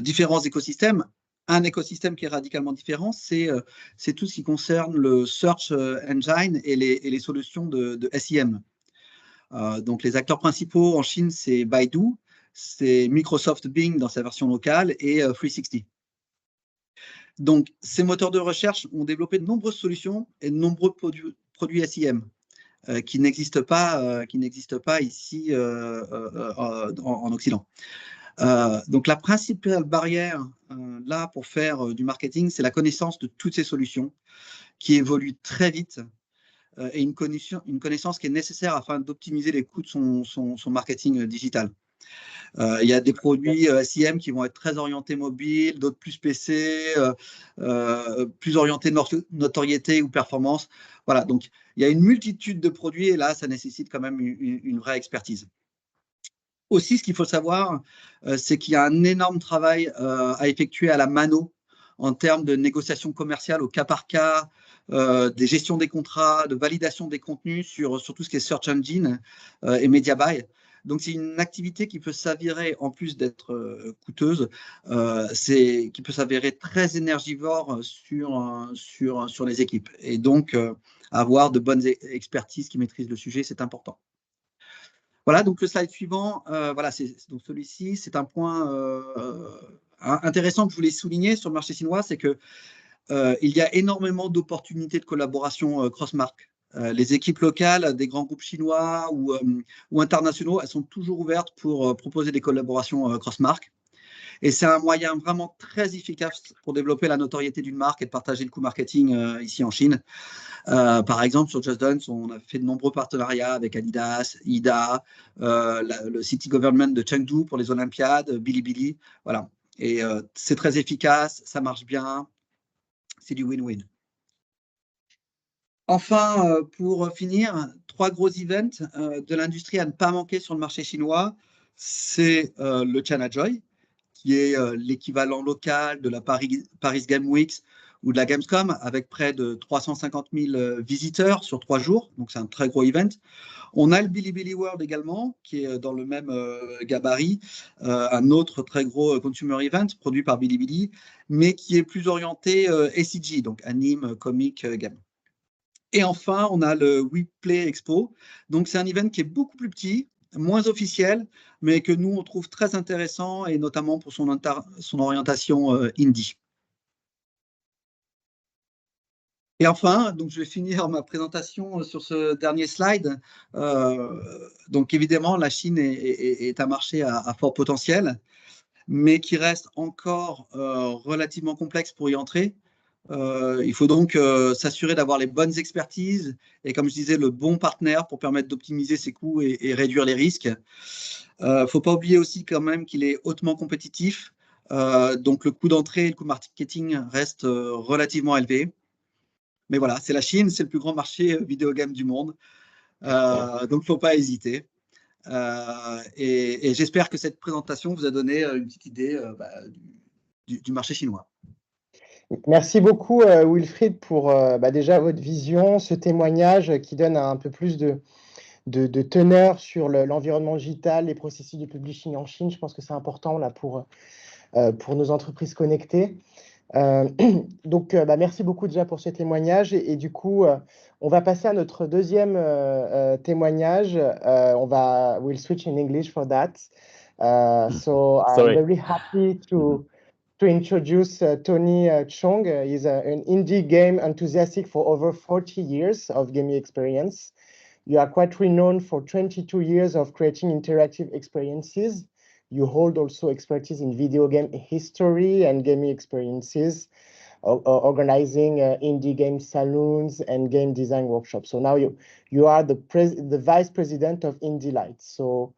différents écosystèmes. Un écosystème qui est radicalement différent, c'est tout ce qui concerne le search engine et les solutions de SEM. Donc, les acteurs principaux en Chine, c'est Baidu, c'est Microsoft Bing dans sa version locale et 360. Donc, ces moteurs de recherche ont développé de nombreuses solutions et de nombreux produits SEM qui n'existent pas ici en Occident. Donc, la principale barrière là pour faire du marketing, c'est la connaissance de toutes ces solutions qui évoluent très vite et une connaissance qui est nécessaire afin d'optimiser les coûts de son marketing digital. Il y a des produits SEM qui vont être très orientés mobile, d'autres plus PC, plus orientés notoriété ou performance. Voilà, donc il y a une multitude de produits et là, ça nécessite quand même une vraie expertise. Aussi, ce qu'il faut savoir, c'est qu'il y a un énorme travail à effectuer à la mano en termes de négociation commerciale au cas par cas, des gestions des contrats, de validation des contenus sur tout ce qui est search engine et media buy. Donc, c'est une activité qui peut s'avérer, en plus d'être coûteuse, qui peut s'avérer très énergivore sur les équipes. Et donc, avoir de bonnes expertises qui maîtrisent le sujet, c'est important. Voilà, donc le slide suivant, voilà, donc celui-ci, c'est un point intéressant que je voulais souligner sur le marché chinois, c'est qu'il y a énormément d'opportunités de collaboration cross-marque. Les équipes locales des grands groupes chinois ou internationaux, elles sont toujours ouvertes pour proposer des collaborations cross-marque. Et c'est un moyen vraiment très efficace pour développer la notoriété d'une marque et de partager le coût marketing ici en Chine. Par exemple, sur Just Dance, on a fait de nombreux partenariats avec Adidas, IDA, le City Government de Chengdu pour les Olympiades, Bilibili. Voilà. Et c'est très efficace, ça marche bien, c'est du win-win. Enfin, pour finir, 3 gros events de l'industrie à ne pas manquer sur le marché chinois. c'est le China Joy, qui est l'équivalent local de la Paris Game Week ou de la Gamescom, avec près de 350 000 visiteurs sur 3 jours. Donc, c'est un très gros event. On a le Bilibili World également, qui est dans le même gabarit, un autre très gros consumer event produit par Bilibili, mais qui est plus orienté ACG, donc anime, comic, game. Et enfin, on a le WePlay Expo. Donc, c'est un event qui est beaucoup plus petit, moins officiel, mais que nous, on trouve très intéressant, et notamment pour son orientation indie. Et enfin, donc je vais finir ma présentation sur ce dernier slide. Donc évidemment, la Chine est un marché à fort potentiel, mais qui reste encore relativement complexe pour y entrer. Il faut donc s'assurer d'avoir les bonnes expertises et, comme je disais, le bon partenaire pour permettre d'optimiser ses coûts et réduire les risques. Il ne faut pas oublier aussi quand même qu'il est hautement compétitif. Donc le coût d'entrée et le coût marketing restent relativement élevés. Mais voilà, c'est la Chine, c'est le plus grand marché vidéo game du monde. Donc, il ne faut pas hésiter. Et j'espère que cette présentation vous a donné une petite idée du marché chinois. Merci beaucoup, Wilfried, pour déjà votre vision, ce témoignage qui donne un peu plus de teneur sur l'environnement digital, les processus de publishing en Chine. Je pense que c'est important là, pour nos entreprises connectées. Donc, merci beaucoup déjà pour ce témoignage. Et du coup, on va passer à notre deuxième témoignage. We'll switch in English for that. So I'm very happy to introduce Tony Chong. He's an indie game enthusiast for over 40 years of gaming experience. You are quite renowned for 22 years of creating interactive experiences. You hold also expertise in video game history and gaming experiences, organizing indie game saloons and game design workshops. So now you are the vice president of Indie Light. So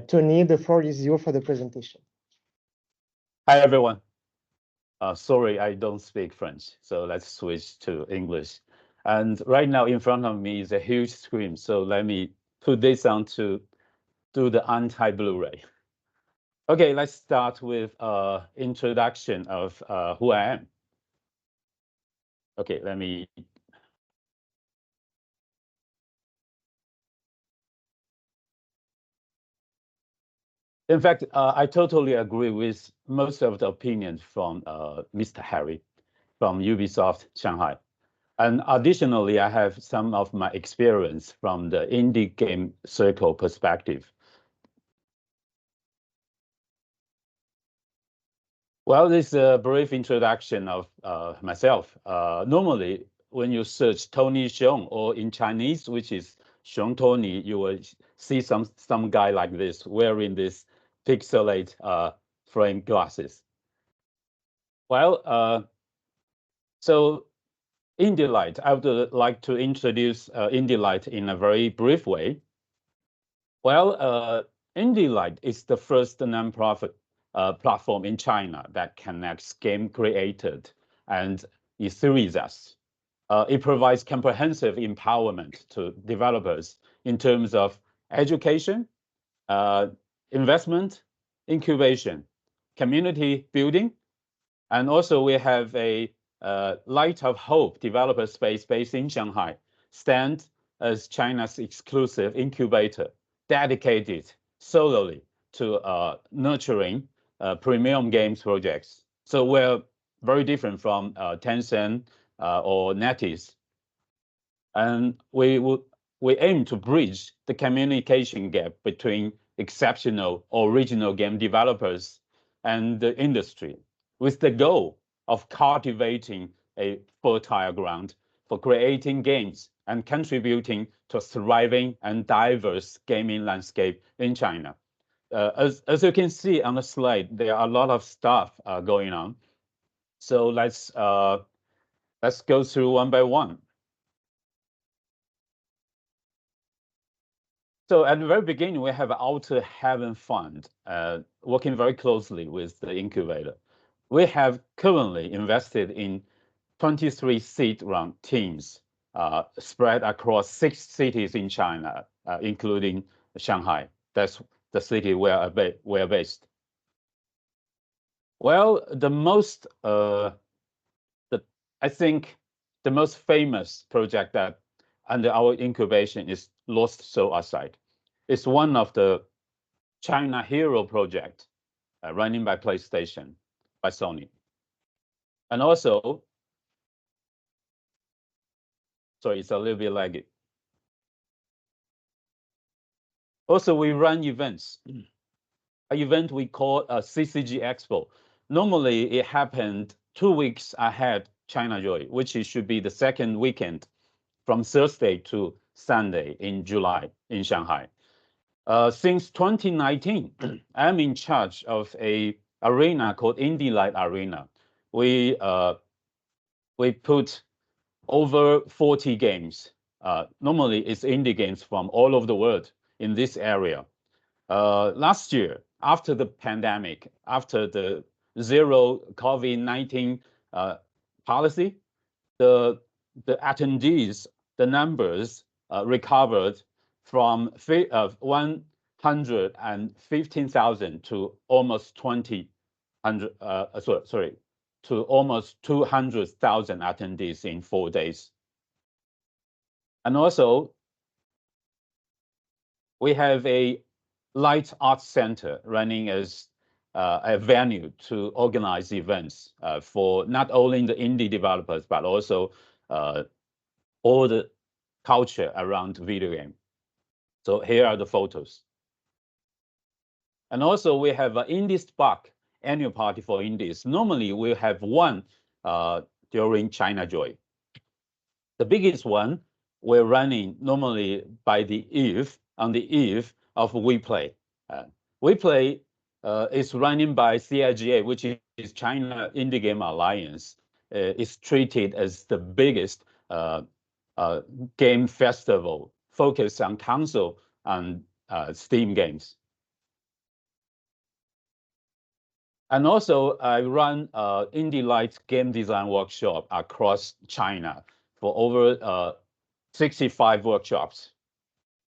Tony, the floor is yours for the presentation. Hi, everyone. Sorry, I don't speak French, so let's switch to English. And right now in front of me is a huge screen, so let me put this on to do the anti-Blu-ray. Okay, let's start with introduction of who I am. Okay, let me. In fact, I totally agree with most of the opinions from Mr. Harry from Ubisoft Shanghai. And additionally, I have some of my experience from the indie game circle perspective. Well, this is a brief introduction of myself. Normally, when you search Tony Xiong, or in Chinese, which is Xiong Tony, you will see some guy like this wearing this pixelate frame glasses. Well, so Indie Light, I would like to introduce Indie Light in a very brief way. Well, Indie Light is the first non-profit platform in China that connects game creators and enthusiasts. It provides comprehensive empowerment to developers in terms of education, investment, incubation, community building, and also we have a Light of Hope developer space based in Shanghai, stand as China's exclusive incubator, dedicated solely to nurturing premium games projects. So we're very different from Tencent or NetEase. And we aim to bridge the communication gap between exceptional original game developers and the industry, with the goal of cultivating a fertile ground for creating games and contributing to a thriving and diverse gaming landscape in China. As you can see on the slide, there are a lot of stuff going on. So let's go through one by one. So at the very beginning, we have Outer Heaven Fund, working very closely with the incubator. We have currently invested in 23 seed round teams spread across 6 cities in China, including Shanghai. That's the city where we're based. Well, I think the most famous project that under our incubation is Lost Soul Aside. It's one of the China Hero project running by PlayStation, by Sony. And also, sorry, it's a little bit laggy. Also, we run events. An event we call a CCG Expo. Normally, it happened 2 weeks ahead China Joy, which should be the second weekend from Thursday to Sunday in July in Shanghai. Since 2019, I'm in charge of a arena called Indie Light Arena. We put over 40 games. Normally, it's indie games from all over the world in this area. Last year, after the pandemic, after the zero COVID-19 policy, the attendees, the numbers recovered from 115,000 to almost 200,000 attendees in 4 days. And also, we have a light art center running as a venue to organize events for not only the indie developers, but also all the culture around video game. So here are the photos. And also we have an Indie Spark annual party for indies. Normally we have one during China Joy. The biggest one we're running normally by on the eve of WePlay. WePlay is running by CIGA, which is China Indie Game Alliance. It's treated as the biggest game festival focused on console and Steam games. And also, I run Indie Light game design workshop across China for over 65 workshops.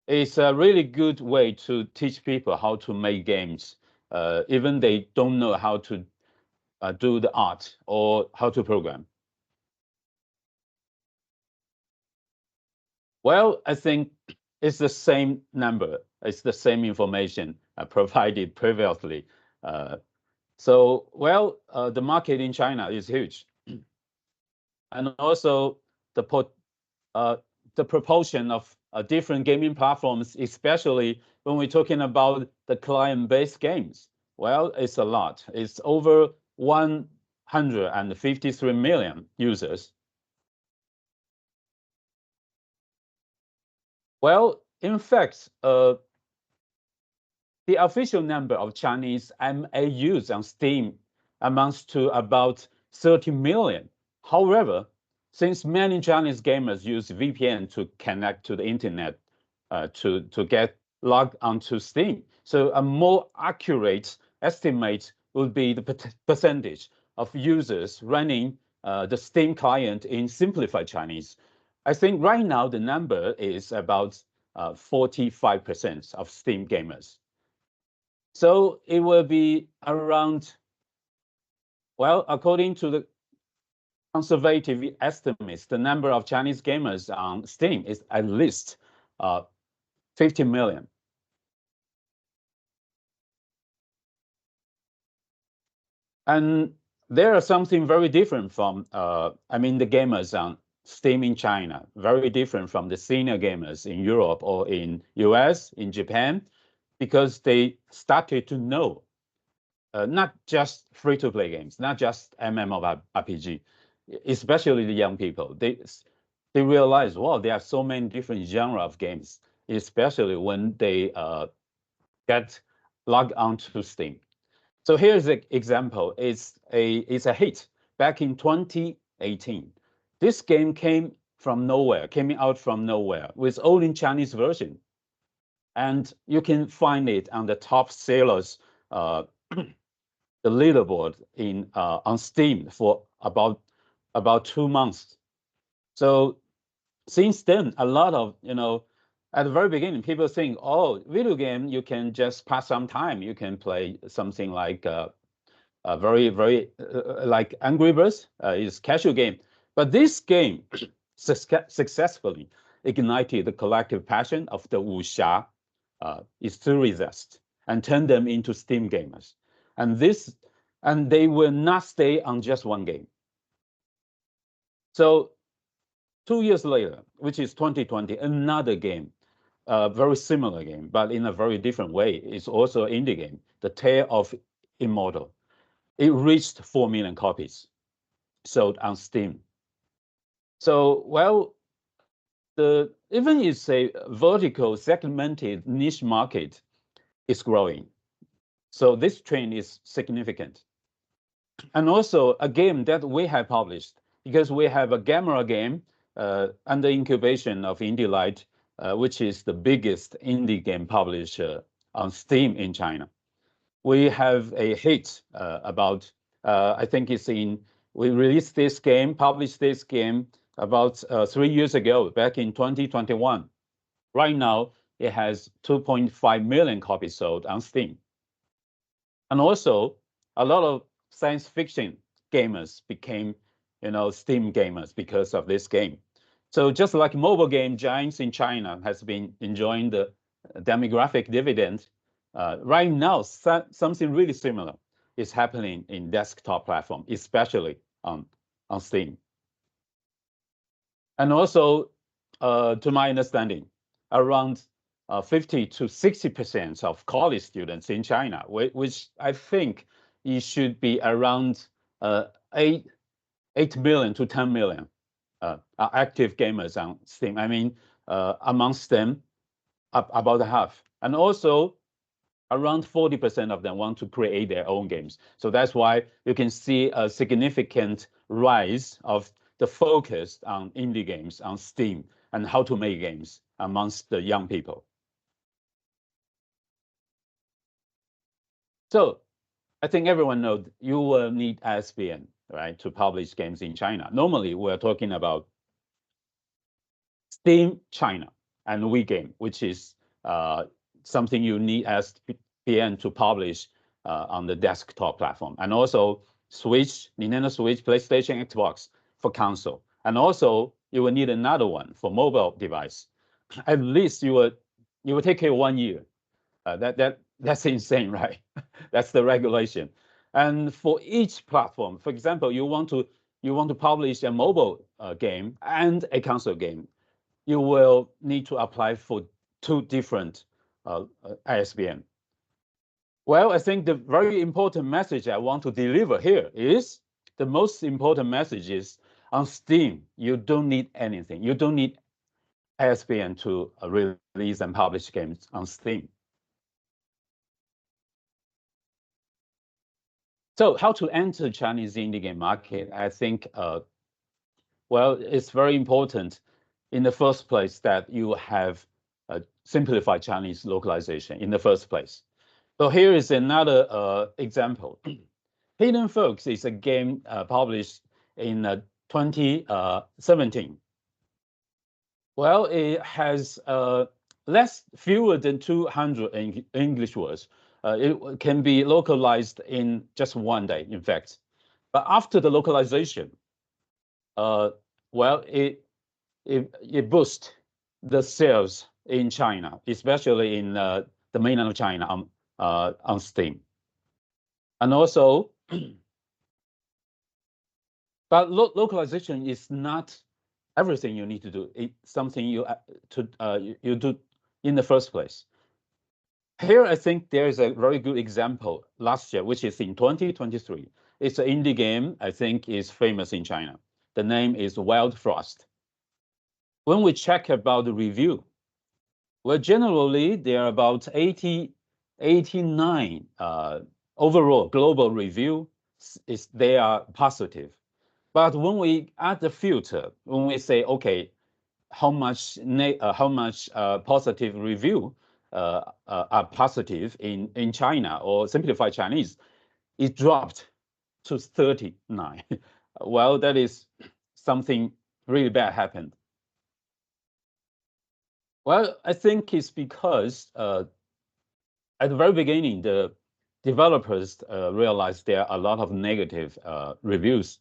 It's a really good way to teach people how to make games, even they don't know how to do the art or how to program. Well, I think it's the same number. It's the same information provided previously. The market in China is huge. And also the proportion of different gaming platforms, especially when we're talking about the client-based games. Well, it's a lot. It's over 153 million users. Well, in fact, the official number of Chinese MAUs on Steam amounts to about 30 million. However, since many Chinese gamers use VPN to connect to the internet to get logged onto Steam, so a more accurate estimate would be the percentage of users running the Steam client in simplified Chinese. I think right now the number is about 45% of Steam gamers. So it will be around, well, according to the conservative estimates, the number of Chinese gamers on Steam is at least 50 million. And there are something very different from, the gamers on Steam in China, very different from the senior gamers in Europe or in US, in Japan, because they started to know not just free-to-play games, not just MMORPG, especially the young people. They realize, wow, there are so many different genres of games, especially when they get logged onto Steam. So here's an example. It's a hit back in 2018. This game came out from nowhere with only Chinese version. And you can find it on the top sellers, the leaderboard on Steam for about 2 months. So since then, a lot of at the very beginning, people think, oh, video game, you can just pass some time. You can play something like very like Angry Birds is casual game. But this game successfully ignited the collective passion of the wuxia enthusiasts and turned them into Steam gamers. And they will not stay on just one game. So 2 years later, which is 2020, another game, very similar game, but in a very different way. It's also an indie game, The Tale of Immortal. It reached 4 million copies sold on Steam. So, well, even it's a vertical segmented niche market is growing. So this trend is significant. And also a game that we have published, because we have a Gamera game under incubation of IndieLight, which is the biggest indie game publisher on Steam in China. We have a hit about, I think it's we released this game, published this game about 3 years ago, back in 2021. Right now, it has 2.5 million copies sold on Steam. And also, a lot of science fiction gamers became, Steam gamers because of this game. So just like mobile game giants in China has been enjoying the demographic dividend, right now, something really similar is happening in desktop platform, especially on Steam. And also, to my understanding, around 50 to 60% of college students in China, which I think it should be around 8 million to 10 million are active gamers on Steam. I mean, amongst them, about half. And also, around 40% of them want to create their own games. So that's why you can see a significant rise of the focus on indie games on Steam and how to make games amongst the young people. So I think everyone knows you will need ISBN, right, to publish games in China. Normally, we're talking about Steam China and WeGame, which is something you need ISBN to publish on the desktop platform. And also Switch, Nintendo Switch, PlayStation, Xbox for console. And also you will need another one for mobile device. At least you will take care 1 year. That's insane, right? That's the regulation. And for each platform, for example, you want to publish a mobile game and a console game, you will need to apply for 2 different ISBN. Well, I think the very important message I want to deliver here is the most important message is on Steam, you don't need anything. You don't need ISBN to release and publish games on Steam. So how to enter Chinese indie game market? I think, well, it's very important in the first place that you have simplified Chinese localization in the first place. So here is another example. Hidden Folks is a game published in 2017. Well, it has fewer than 200 English words. It can be localized in just 1 day, in fact. But after the localization, well, it boosts the sales in China, especially in the mainland of China on Steam. And also, but localization is not everything you need to do. It's something you do in the first place. Here, I think there is a very good example last year, which is in 2023. It's an indie game, I think is famous in China. The name is Wild Frost. When we check about the review, well, generally, there are about 89 overall global review. They are positive. But when we add the filter, when we say, okay, how much positive review are positive in China or simplified Chinese, it dropped to 39. Well, that is something really bad happened. Well, I think it's because at the very beginning, the developers realized there are a lot of negative reviews.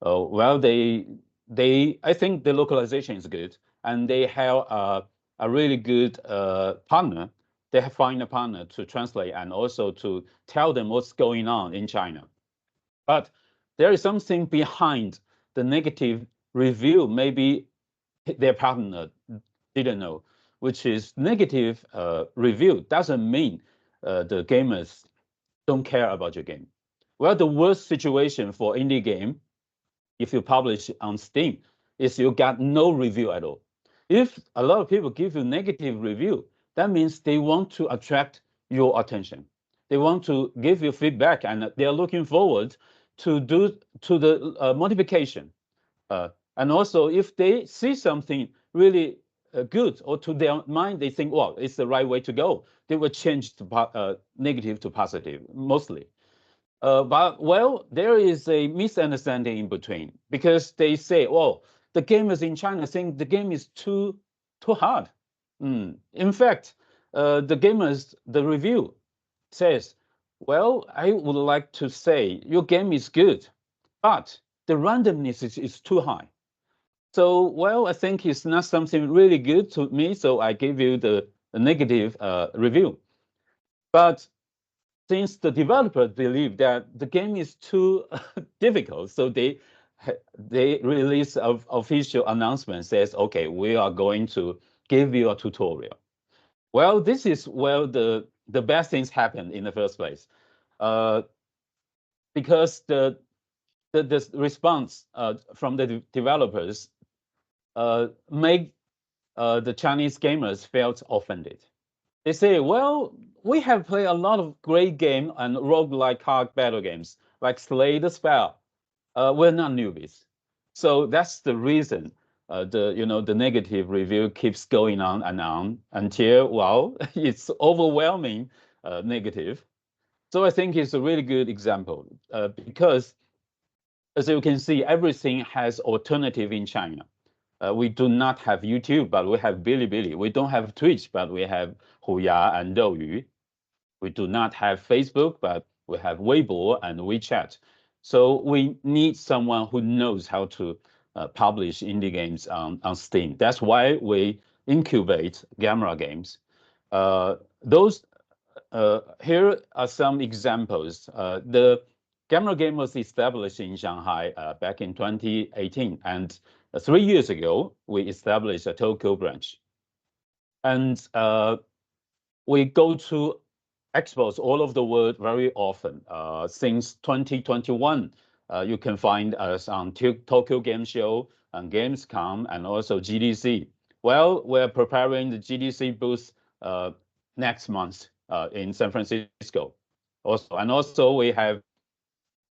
Well, I think the localization is good, and they have a really good partner. They have found a partner to translate and also to tell them what's going on in China. But there is something behind the negative review. Maybe their partner didn't know, which is negative review doesn't mean the gamers don't care about your game. Well, the worst situation for indie game, if you publish on Steam, is you got no review at all. If a lot of people give you negative review, that means they want to attract your attention. They want to give you feedback, and they're looking forward to the modification. And also, if they see something really good, or to their mind, they think, well, it's the right way to go, they will change to negative to positive, mostly. But, well, there is a misunderstanding in between, because they say, well, the gamers in China think the game is too hard. In fact, the review says, well, I would like to say your game is good, but the randomness is too high. So, well, I think it's not something really good to me, so I give you the negative review. But since the developers believe that the game is too difficult, so they release an official announcement says, okay, we are going to give you a tutorial. Well, this is where the bad things happen in the first place, because the response from the developers make the Chinese gamers felt offended. They say, well, we have played a lot of great games and roguelike card battle games, like Slay the Spire. We're not newbies. So that's the reason the negative review keeps going on and on until, well, it's overwhelming negative. So I think it's a really good example because, as you can see, everything has alternative in China. We do not have YouTube, but we have Bilibili. We don't have Twitch, but we have Huya and Douyu. We do not have Facebook, but we have Weibo and WeChat. So we need someone who knows how to publish indie games on Steam. That's why we incubate Gamera Games. Here are some examples. The Gamera Game was established in Shanghai back in 2018, and 3 years ago, we established a Tokyo branch. And we go to expos all over the world very often. Since 2021, you can find us on Tokyo Game Show, and Gamescom, and also GDC. Well, we're preparing the GDC booth next month in San Francisco. Also, we have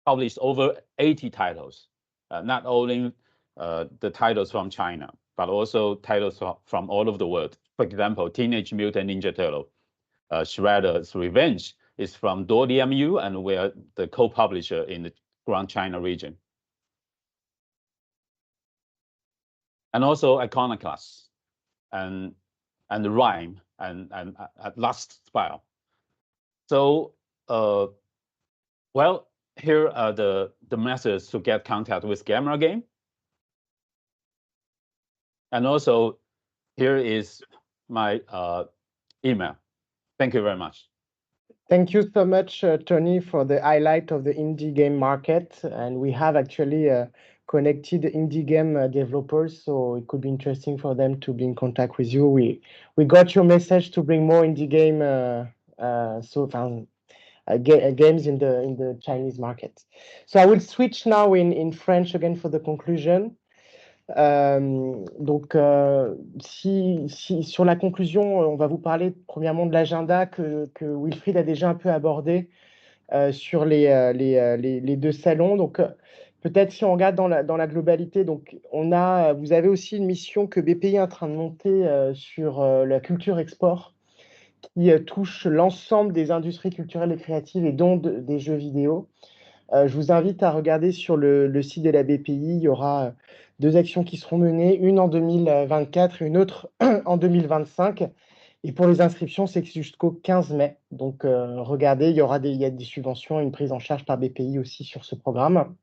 published over 80 titles, not only the titles from China, but also titles from all over the world. For example, Teenage Mutant Ninja Turtle, Shredder's Revenge is from DoorDMU, and we're the co-publisher in the Grand China region. And also Iconoclast and Rhyme and Last Spire. So, well, here are the methods to get contact with Gamera Game. And also, here is my email. Thank you very much. Thank you so much, Tony, for the highlight of the indie game market. And we have actually connected indie game developers, so it could be interesting for them to be in contact with you. We got your message to bring more indie game games in the Chinese market. So I will switch now in French again for the conclusion. Donc, sur la conclusion, on va vous parler premièrement de l'agenda que Wilfried a déjà un peu abordé sur les deux salons. Donc, peut-être si on regarde dans la globalité, donc vous avez aussi une mission que BPI est en train de monter sur la culture export, qui touche l'ensemble des industries culturelles et créatives et dont des jeux vidéo. Je vous invite à regarder sur le site de la BPI. Il y aura 2 actions qui seront menées, une en 2024 et une autre en 2025. Et pour les inscriptions, c'est jusqu'au 15 mai. Donc, regardez, il y a des subventions et une prise en charge par BPI aussi sur ce programme.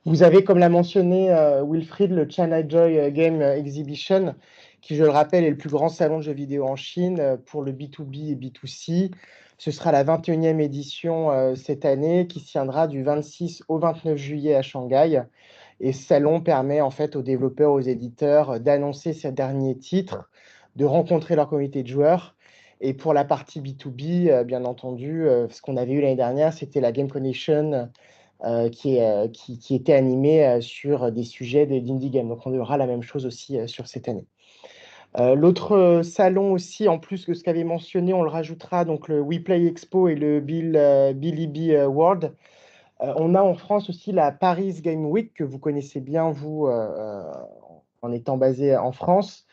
Vous avez, comme l'a mentionné Wilfried, le China Joy Game Exhibition, qui, je le rappelle, est le plus grand salon de jeux vidéo en Chine pour le B2B et B2C. Ce sera la 21e édition cette année, qui se tiendra du 26 au 29 juillet à Shanghai. Et ce salon permet en fait aux développeurs, aux éditeurs d'annoncer ces derniers titres, de rencontrer leur communauté de joueurs. Et pour la partie B2B, bien entendu, ce qu'on avait eu l'année dernière, c'était la Game Connection qui était animée sur des sujets d'indie game. Donc, on aura la même chose aussi sur cette année. L'autre salon aussi, en plus que ce qu'avait mentionné, on le rajoutera, donc le WePlay Expo et le Bilibili World. On a en France aussi la Paris Game Week, que vous connaissez bien, vous, en étant basé en France,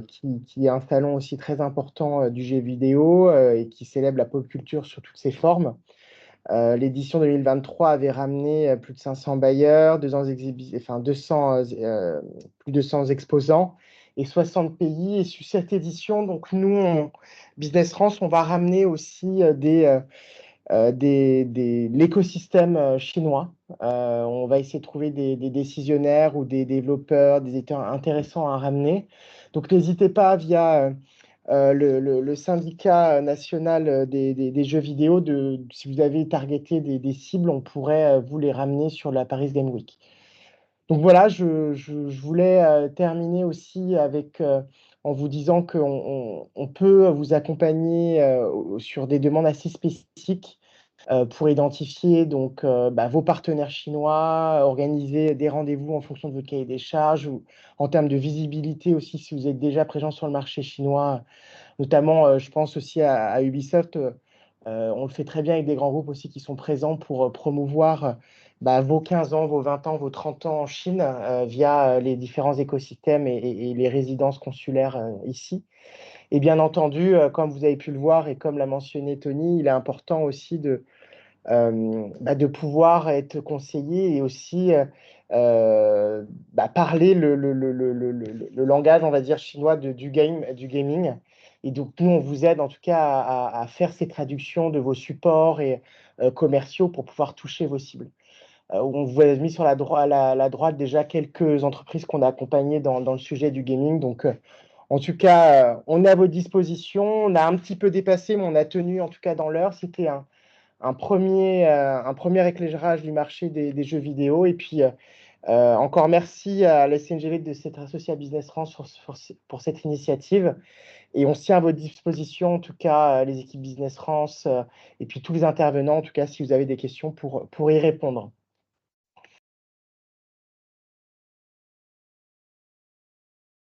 qui est un salon aussi très important du jeu vidéo et qui célèbre la pop culture sous toutes ses formes. L'édition 2023 avait ramené plus de 500 bailleurs, 200 plus de 200 exposants et 60 pays. Et sur cette édition, donc nous, Business France, on va ramener aussi l'écosystème chinois. On va essayer de trouver des décisionnaires ou des développeurs, des éditeurs intéressants à ramener. Donc n'hésitez pas via le syndicat national des jeux vidéo, si vous avez targeté des cibles, on pourrait vous les ramener sur la Paris Game Week. Donc voilà, je voulais terminer aussi en vous disant qu'on peut vous accompagner sur des demandes assez spécifiques pour identifier donc, vos partenaires chinois, organiser des rendez-vous en fonction de votre cahier des charges, ou en termes de visibilité aussi, si vous êtes déjà présent sur le marché chinois. Notamment, je pense aussi à Ubisoft. On le fait très bien avec des grands groupes aussi qui sont présents pour promouvoir vos 15 ans, vos 20 ans, vos 30 ans en Chine via les différents écosystèmes et les résidences consulaires ici. Et bien entendu, comme vous avez pu le voir et comme l'a mentionné Tony, il est important aussi de pouvoir être conseillé et aussi parler le langage, on va dire, chinois du gaming. Et donc, nous, on vous aide en tout cas à faire ces traductions de vos supports et commerciaux pour pouvoir toucher vos cibles. On vous a mis sur la droite déjà quelques entreprises qu'on a accompagnées dans le sujet du gaming. Donc, en tout cas, on est à votre disposition. On a un petit peu dépassé, mais on a tenu en tout cas dans l'heure. C'était un premier éclairage du marché des jeux vidéo. Et puis, encore merci à la SNGV de s'être associée à Business France pour cette initiative. Et on se tient à votre disposition, en tout cas, les équipes Business France et puis tous les intervenants, en tout cas, si vous avez des questions pour y répondre.